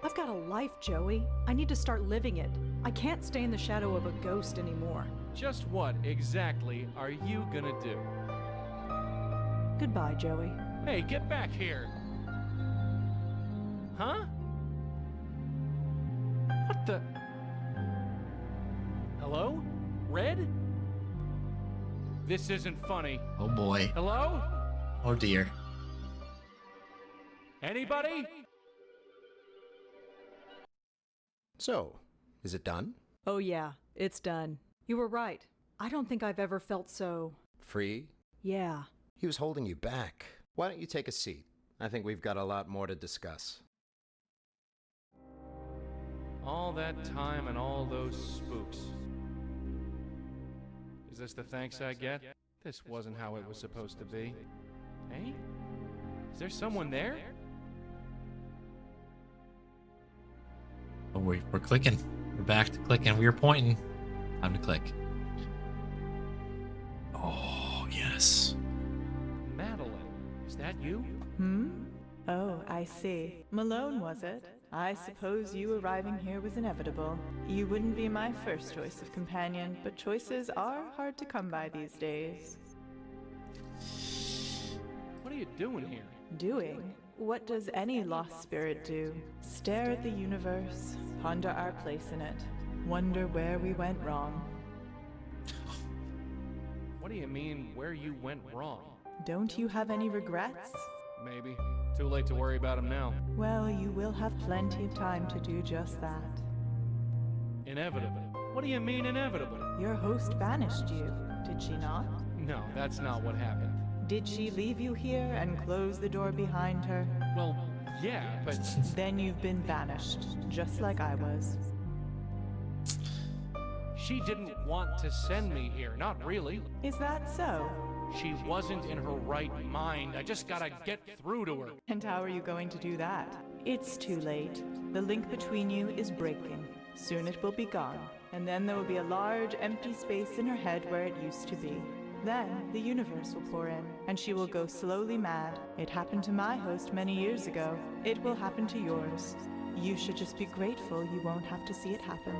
I've got a life, Joey. I need to start living it. I can't stay in the shadow of a ghost anymore. Just what exactly are you gonna do? Goodbye, Joey. Hey, get back here! Huh? What the? Hello? Red? This isn't funny. Oh boy. Hello? Oh dear. Anybody? So, is it done? Oh yeah, it's done. You were right. I don't think I've ever felt so... Free? Yeah. He was holding you back. Why don't you take a seat? I think we've got a lot more to discuss. All that time and all those spooks. Is this the thanks I get? This wasn't how it was supposed to be. Hey? Is there someone there? Oh, we're clicking. We're back to clicking. We were pointing. Time to click. Oh, yes. Madeline, is that you? Oh, I see. Malone, was it? I suppose you arriving here was inevitable. You wouldn't be my first choice of companion, but choices are hard to come by these days. What are you doing here? Doing? What does any lost spirit do? Stare at the universe, ponder our place in it, wonder where we went wrong. What do you mean, where you went wrong? Don't you have any regrets? Maybe. Too late to worry about them now. Well, you will have plenty of time to do just that. Inevitable. What do you mean inevitable? Your host banished you, did she not? No, that's not what happened. Did she leave you here and close the door behind her? Well, yeah, but... Then you've been banished, just like I was. She didn't want to send me here, not really. Is that so? She wasn't in her right mind. I just gotta get through to her. And how are you going to do that? It's too late. The link between you is breaking. Soon it will be gone, and then there will be a large, empty space in her head where it used to be. Then the universe will pour in, and she will go slowly mad. It happened to my host many years ago. It will happen to yours. You should just be grateful you won't have to see it happen.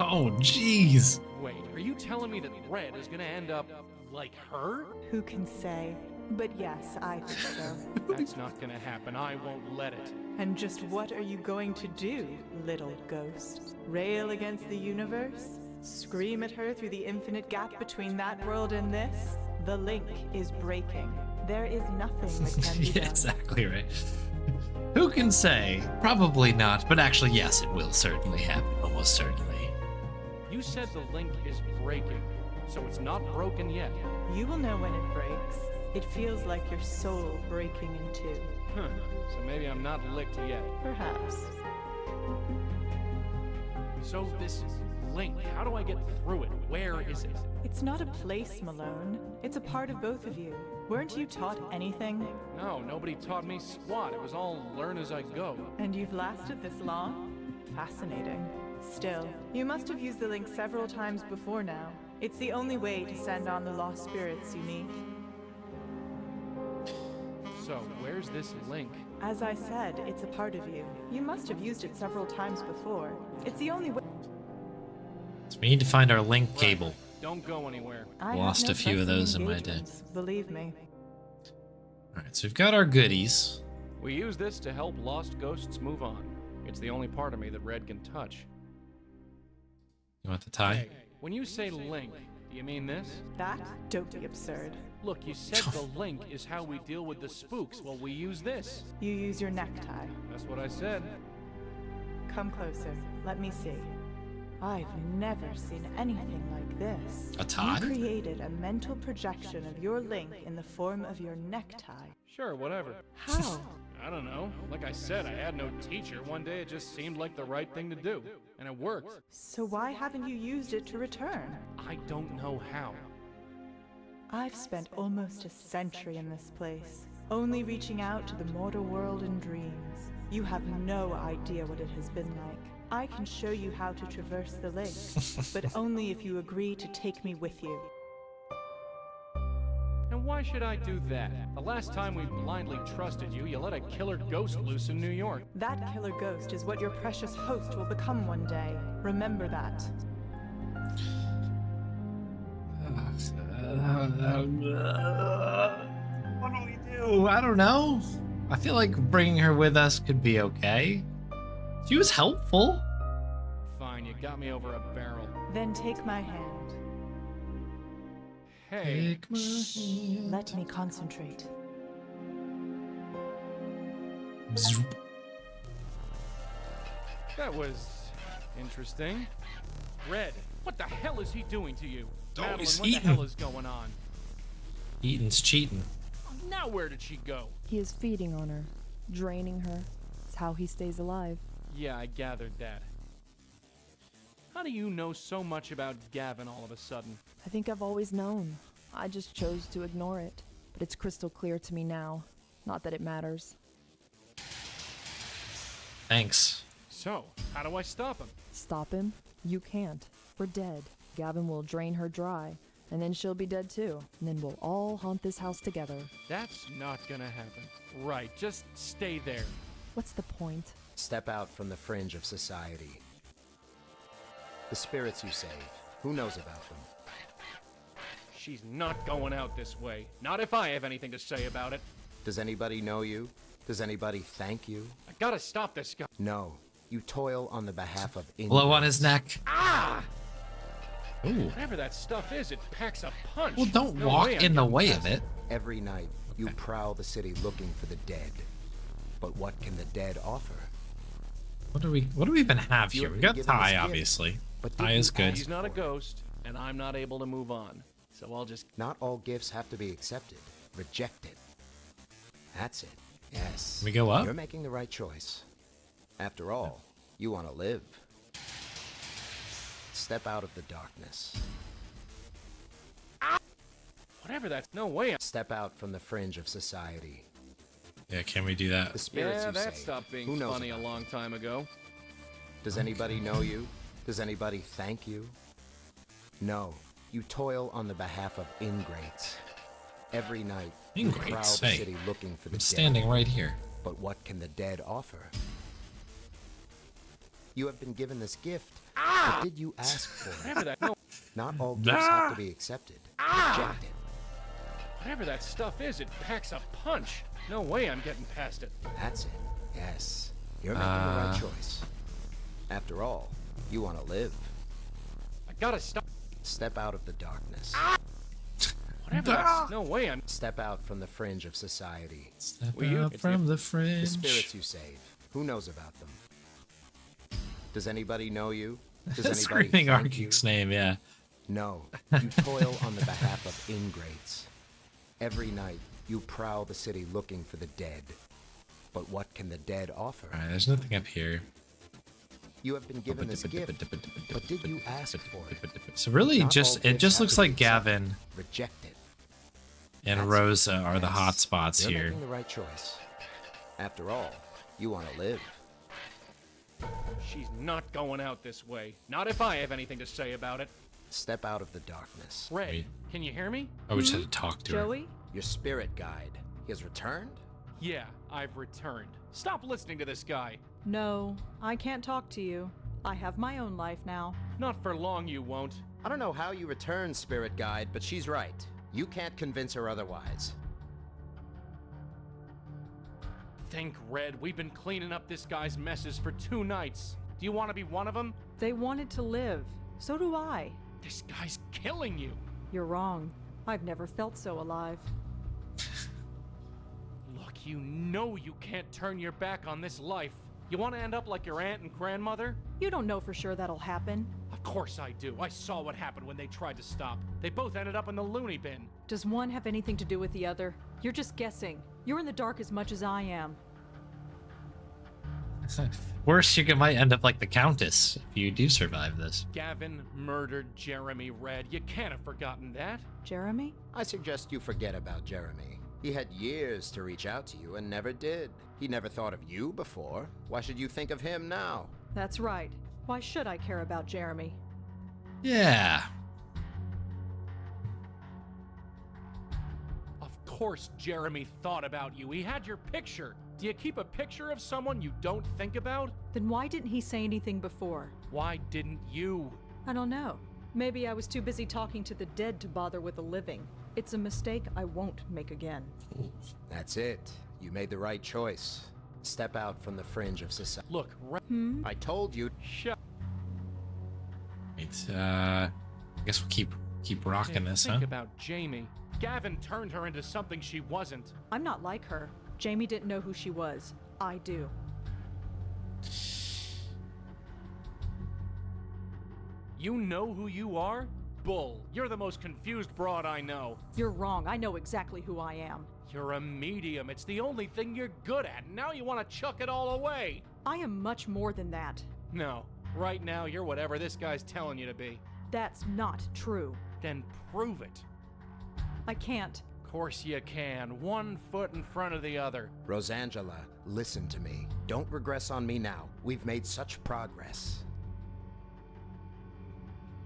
Oh, jeez. Wait, are you telling me that Red is gonna end up like her? Who can say? But yes, I think so. That's not gonna happen. I won't let it. And just what are you going to do, little ghost? Rail against the universe? Scream at her through the infinite gap between that world and this? The link is breaking. There is nothing that can be Yeah, done. exactly right. Who can say? Probably not, but actually, yes, it will certainly happen. Almost certainly. You said the link is breaking, so it's not broken yet. You will know when it breaks. It feels like your soul breaking in two. Huh. So maybe I'm not licked yet. Perhaps. So this link, how do I get through it? Where is it? It's not a place, Malone. It's a part of both of you. Weren't you taught anything? No, nobody taught me squat. It was all learn as I go. And you've lasted this long? Fascinating. Still, you must have used the link several times before now. It's the only way to send on the lost spirits you need. So, where's this link? As I said, it's a part of you. You must have used it several times before. It's the only way. So we need to find our link cable. Don't go anywhere. I Lost have a few of pressing those in my day. engagements, believe me. Alright, so we've got our goodies. We use this to help lost ghosts move on. It's the only part of me that Red can touch. You want the tie? Hey, when you say link, do you mean this? That? Don't be absurd. Look, you said the link is how we deal with the spooks. Well, we use this. You use your necktie. That's what I said. Come closer. Let me see. I've never seen anything like this. A tie? You created a mental projection of your link in the form of your necktie. Sure, whatever. How? I don't know. Like I said, I had no teacher. One day it just seemed like the right thing to do. And it worked. So why haven't you used it to return? I don't know how. I've spent almost a century in this place, only reaching out to the mortal world in dreams. You have no idea what it has been like. I can show you how to traverse the lake, but only if you agree to take me with you. And why should I do that? The last time we blindly trusted you, you let a killer ghost loose in New York. That killer ghost is what your precious host will become one day. Remember that. What do we do? I don't know. I feel like bringing her with us could be okay. She was helpful. Fine, you got me over a barrel. Then take my hand. Hey. Take my hand. Let me concentrate. Zoop. That was interesting. Red, what the hell is he doing to you? Oh, Madeline, he's what eating. the hell is going on? Eating's cheating. Now where did she go? He is feeding on her, draining her. It's how he stays alive. Yeah, I gathered that. How do you know so much about Gavin all of a sudden? I think I've always known. I just chose to ignore it. But it's crystal clear to me now. Not that it matters. Thanks. So, how do I stop him? Stop him? You can't. We're dead. Gavin will drain her dry. And then she'll be dead too. And then we'll all haunt this house together. That's not gonna happen. Right, just stay there. What's the point? Step out from the fringe of society. The spirits you saved, who knows about them? She's not going out this way. Not if I have anything to say about it. Does anybody know you? Does anybody thank you? I gotta stop this guy. No. You toil on the behalf of Indians. Blow on his neck. Ah! Ooh. Whatever that stuff is, it packs a punch. Well, don't No walk way I'm in the getting way past of it. Every night, you prowl the city looking for the dead. But what can the dead offer? What do we even have You here? have We been got given Ty, this gift, obviously. but Ty didn't is good. He's not a ghost, and I'm not able to move on. So I'll just... Not all gifts have to be accepted. Rejected. That's it. Yes. We go up? You're making the right choice. After all, you want to live. Step out of the darkness. Whatever that's... No way. Step out from the fringe of society. Yeah, can we do that? The spirits Yeah, you that saved, stopped being who knows funny a about long time ago. Does anybody know you? Does anybody thank you? No. You toil on the behalf of ingrates. Every night, you prowl Ingrates? the Hey, city looking for the I'm dead. standing right here. But what can the dead offer? You have been given this gift. But did you ask for Whatever it? that, no, Not all gifts have to be accepted. Reject it. whatever that stuff is, it packs a punch. No way I'm getting past it. That's it. Yes. You're making the right choice. After all, you want to live. I gotta stop. Step out of the darkness. Whatever that's, no way I'm. Step out from the fringe of society. Step Will you? out It's from the The fringe. spirits you save. Who knows about them? Does anybody know you? Does That's anybody screaming thank you? Argeek's name, yeah. No. You toil on the behalf of ingrates. Every night, you prowl the city looking for the dead. But what can the dead offer? Alright, there's nothing up here. You have been given this gift, but did you ask for it? So really, Not all just it gifts just have looks to be like Gavin accepted. Reject it. and That's Rosa are the Yes, hot spots you're here. making the right choice. After all, you want to live. She's not going out this way. Not if I have anything to say about it. Step out of the darkness. Red, Wait. can you hear me? Oh, we just had to talk to her. Joey? Your spirit guide. He has returned? Yeah, I've returned. Stop listening to this guy. No, I can't talk to you. I have my own life now. Not for long, you won't. I don't know how you returned, spirit guide, but she's right. You can't convince her otherwise. Think, Red, we've been cleaning up this guy's messes for 2 nights. Do you want to be one of them? They wanted to live. So do I. This guy's killing you. You're wrong. I've never felt so alive. Look, you know you can't turn your back on this life. You want to end up like your aunt and grandmother? You don't know for sure that'll happen. Of course I do. I saw what happened when they tried to stop. They both ended up in the loony bin. Does one have anything to do with the other? You're just guessing. You're in the dark as much as I am. Worse, might end up like the Countess if you do survive this. Gavin murdered Jeremy, Red. You can't have forgotten that. Jeremy? I suggest you forget about Jeremy. He had years to reach out to you and never did. He never thought of you before. Why should you think of him now? That's right. Why should I care about Jeremy? Yeah. Of course Jeremy thought about you. He had your picture. Do you keep a picture of someone you don't think about? Then why didn't he say anything before? Why didn't you? I don't know. Maybe I was too busy talking to the dead to bother with the living. It's a mistake I won't make again. That's it. You made the right choice. Step out from the fringe of society. Look, Red. I told you. Shut. Wait, I guess we'll keep rocking this, huh? Think about Jamie. Gavin turned her into something she wasn't. I'm not like her. Jamie didn't know who she was. I do. You know who you are? Bull. You're the most confused broad I know. You're wrong. I know exactly who I am. You're a medium. It's the only thing you're good at. And now you want to chuck it all away. I am much more than that. No. Right now, you're whatever this guy's telling you to be. That's not true. Then prove it. I can't. Course you can. 1 foot in front of the other. Rosangela, listen to me. Don't regress on me now. We've made such progress.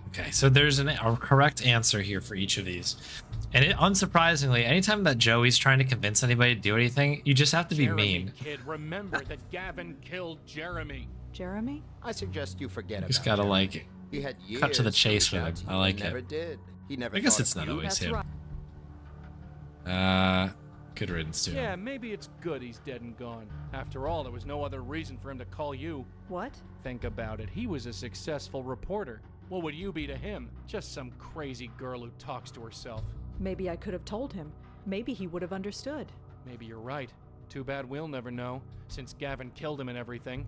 Okay, so there's a correct answer here for each of these. And unsurprisingly, anytime that Joey's trying to convince anybody to do anything, you just have to be Jeremy, mean. Kid, remember that Gavin killed Jeremy. Jeremy? I suggest you forget about Just gotta, Jeremy. like, He had years cut to the chase reach with out him. to I you like and it. Never did. He never I guess thought it's of not you. always That's him. right. Good riddance to him. Yeah, maybe it's good he's dead and gone. After all, there was no other reason for him to call you. What? Think about it. He was a successful reporter. What would you be to him? Just some crazy girl who talks to herself. Maybe I could have told him. Maybe he would have understood. Maybe you're right. Too bad we'll never know, since Gavin killed him and everything.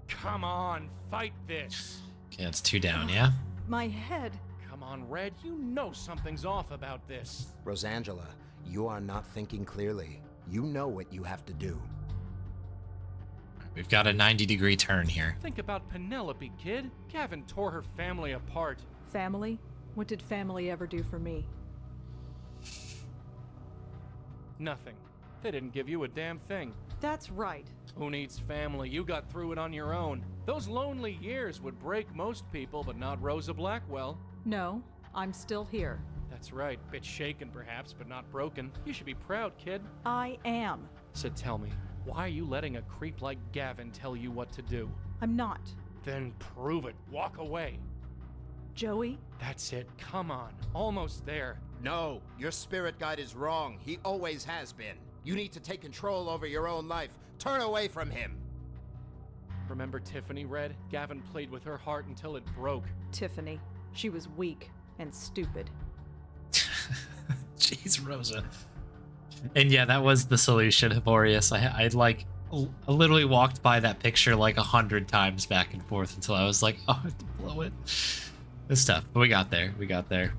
Come on, fight this! Okay, that's 2 down, yeah? My head. Come on, Red, you know something's off about this. Rosangela, you are not thinking clearly. You know what you have to do. We've got a 90-degree turn here. Think about Penelope, kid. Gavin tore her family apart. Family? What did family ever do for me? Nothing. They didn't give you a damn thing. That's right. Who needs family? You got through it on your own. Those lonely years would break most people, but not Rosa Blackwell. No, I'm still here. That's right. Bit shaken, perhaps, but not broken. You should be proud, kid. I am. So tell me, why are you letting a creep like Gavin tell you what to do? I'm not. Then prove it. Walk away. Joey? That's it. Come on. Almost there. No, your spirit guide is wrong. He always has been. You need to take control over your own life. Turn away from him. Remember Tiffany, Red? Gavin played with her heart until it broke. Tiffany. She was weak and stupid. Jeez, Rosa. And yeah, that was the solution, Hiborius. I like literally walked by that picture like 100 times back and forth until I was like, oh, I have to blow it. It's tough, but we got there. We got there.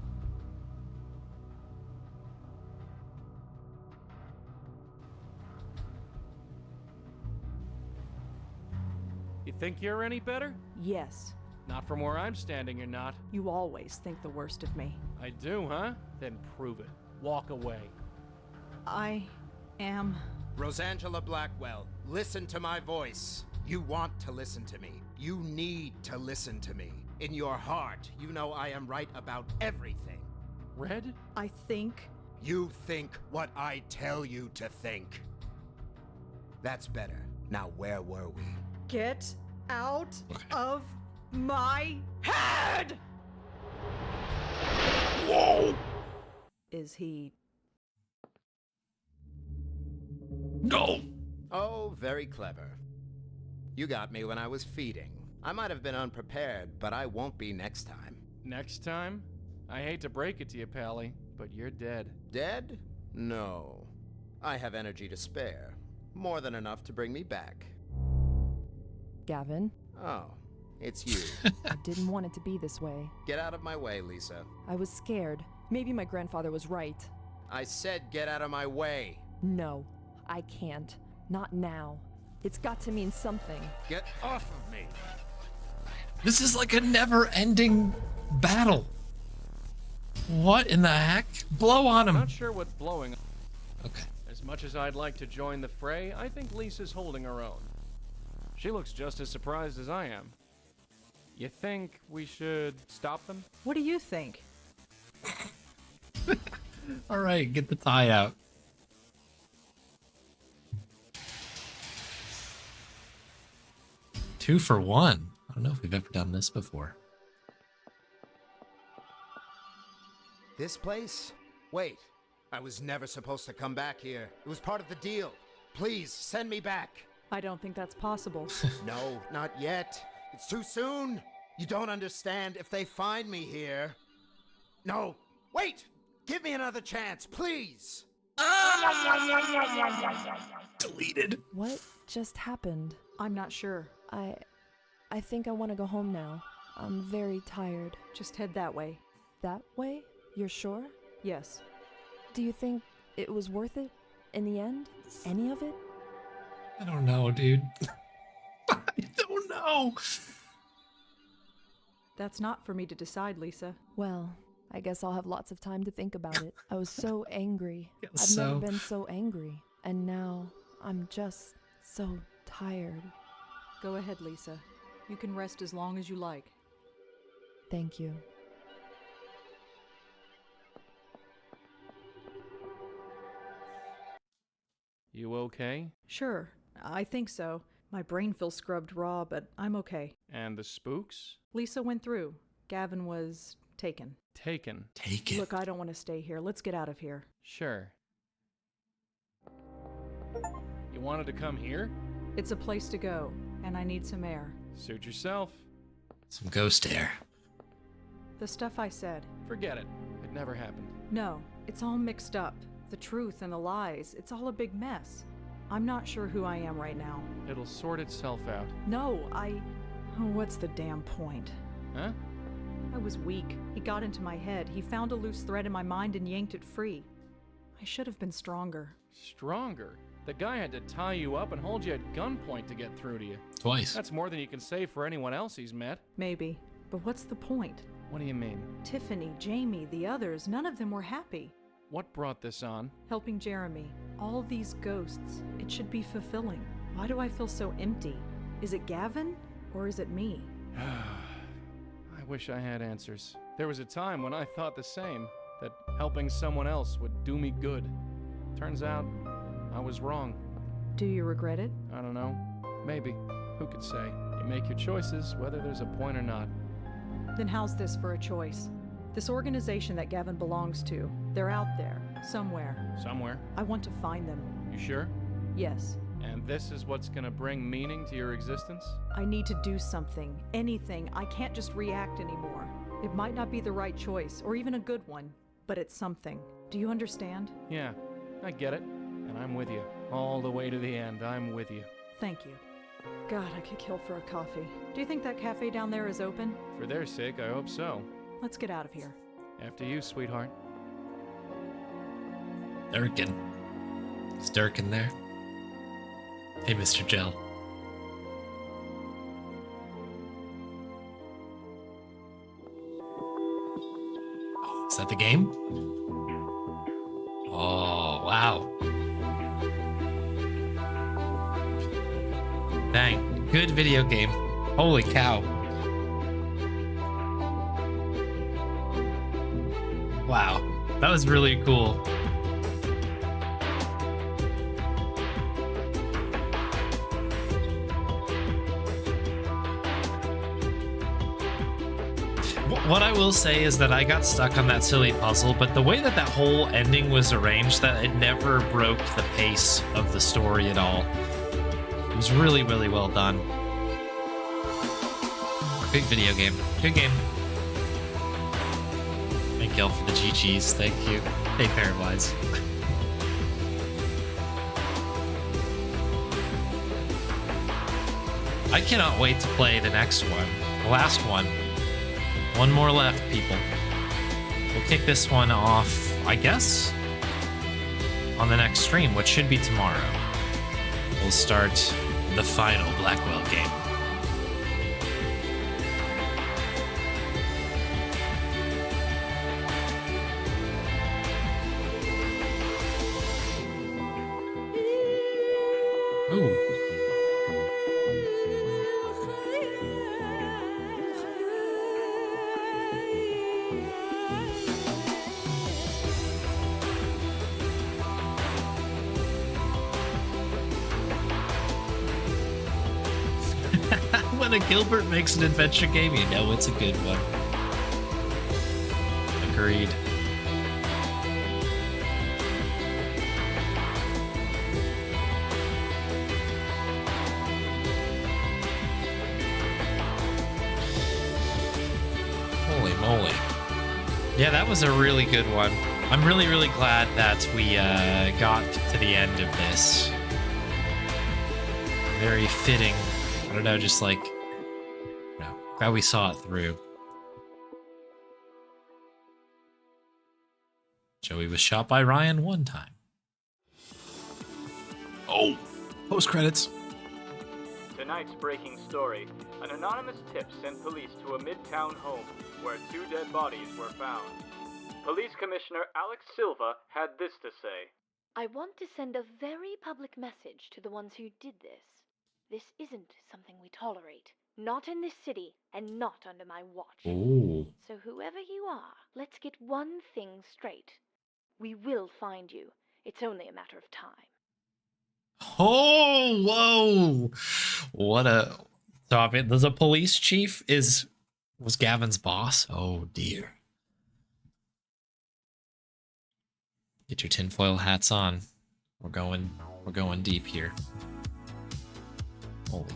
You think you're any better? Yes. Not from where I'm standing, you're not. You always think the worst of me. I do, huh? Then prove it. Walk away. I am... Rosangela Blackwell, listen to my voice. You want to listen to me. You need to listen to me. In your heart, you know I am right about everything. Red? I think... You think what I tell you to think. That's better. Now where were we? Get out of my head! Whoa! Is he... No! Oh, very clever. You got me when I was feeding. I might have been unprepared, but I won't be next time. Next time? I hate to break it to you, Pally, but you're dead. Dead? No. I have energy to spare. More than enough to bring me back. Gavin, Oh, it's you. I didn't want it to be this way. Get out of my way, Lisa. I was scared. Maybe my grandfather was right. I said get out of my way. No, I can't. Not now. It's got to mean something. Get off of me. This is like a never-ending battle. What in the heck? Blow on him. Not sure what's blowing. Okay. As much as I'd like to join the fray, I think Lisa's holding her own. She looks just as surprised as I am. You think we should stop them? What do you think? All right, get the tie out. Two for one. I don't know if we've ever done this before. This place? Wait. I was never supposed to come back here. It was part of the deal. Please, send me back. I don't think that's possible. No, not yet. It's too soon. You don't understand. If they find me here... No, wait! Give me another chance, please! Deleted. What just happened? I'm not sure. I think I want to go home now. I'm very tired. Just head that way. That way? You're sure? Yes. Do you think it was worth it? In the end? Any of it? I don't know, dude. I don't know. That's not for me to decide, Lisa. Well, I guess I'll have lots of time to think about it. I was so angry. I've So- never been so angry. And now I'm just so tired. Go ahead, Lisa. You can rest as long as you like. Thank you. You okay? Sure, I think so. My brain feels scrubbed raw, but I'm okay. And the spooks? Lisa went through. Gavin was taken. Taken. Take it. Look, I don't want to stay here. Let's get out of here. Sure. You wanted to come here? It's a place to go, and I need some air. Suit yourself. Some ghost air. The stuff I said. Forget it. It never happened. No, it's all mixed up. The truth and the lies. It's all a big mess. I'm not sure who I am right now. It'll sort itself out. No, Oh, what's the damn point? Huh? I was weak. He got into my head. He found a loose thread in my mind and yanked it free. I should have been stronger. Stronger? The guy had to tie you up and hold you at gunpoint to get through to you. Twice. That's more than you can say for anyone else he's met. Maybe. But what's the point? What do you mean? Tiffany, Jamie, the others, none of them were happy. What brought this on? Helping Jeremy. All these ghosts. It should be fulfilling. Why do I feel so empty? Is it Gavin? Or is it me? I wish I had answers. There was a time when I thought the same, that helping someone else would do me good. Turns out, I was wrong. Do you regret it? I don't know. Maybe. Who could say? You make your choices, whether there's a point or not. Then how's this for a choice? This organization that Gavin belongs to, they're out there, somewhere. Somewhere? I want to find them. You sure? Yes. And this is what's gonna bring meaning to your existence? I need to do something, anything. I can't just react anymore. It might not be the right choice, or even a good one, but it's something. Do you understand? Yeah, I get it. And I'm with you. All the way to the end, I'm with you. Thank you. God, I could kill for a coffee. Do you think that cafe down there is open? For their sake, I hope so. Let's get out of here. After you, sweetheart. Durkin. Is Durkin there? Hey, Mr. Gel. Oh, is that the game? Oh, wow. Dang, good video game. Holy cow. Wow, that was really cool. What I will say is that I got stuck on that silly puzzle, but the way that that whole ending was arranged, that it never broke the pace of the story at all. It was really, really well done. Good video game. Good game. Thank y'all for the GGs. Thank you. Hey, Pairwise. I cannot wait to play the next one. The last one. One more left, people. We'll kick this one off, I guess, on the next stream, which should be tomorrow. We'll start the final Blackwell game. Ooh. When a Gilbert makes an adventure game, you know it's a good one. Agreed. Holy moly. Yeah, that was a really good one. I'm really, really glad that we got to the end of this. Very fitting. I don't know, just like, no, glad we saw it through. Joey was shot by Ryan one time. Oh, post credits. Tonight's breaking story. An anonymous tip sent police to a midtown home where 2 dead bodies were found. Police Commissioner Alex Silva had this to say. I want to send a very public message to the ones who did this. This isn't something we tolerate. Not in this city, and not under my watch. Ooh. So whoever you are, let's get one thing straight. We will find you. It's only a matter of time. Oh, whoa. What a... So, I mean, the police chief was Gavin's boss? Oh, dear. Get your tinfoil hats on. We're going deep here. Holy...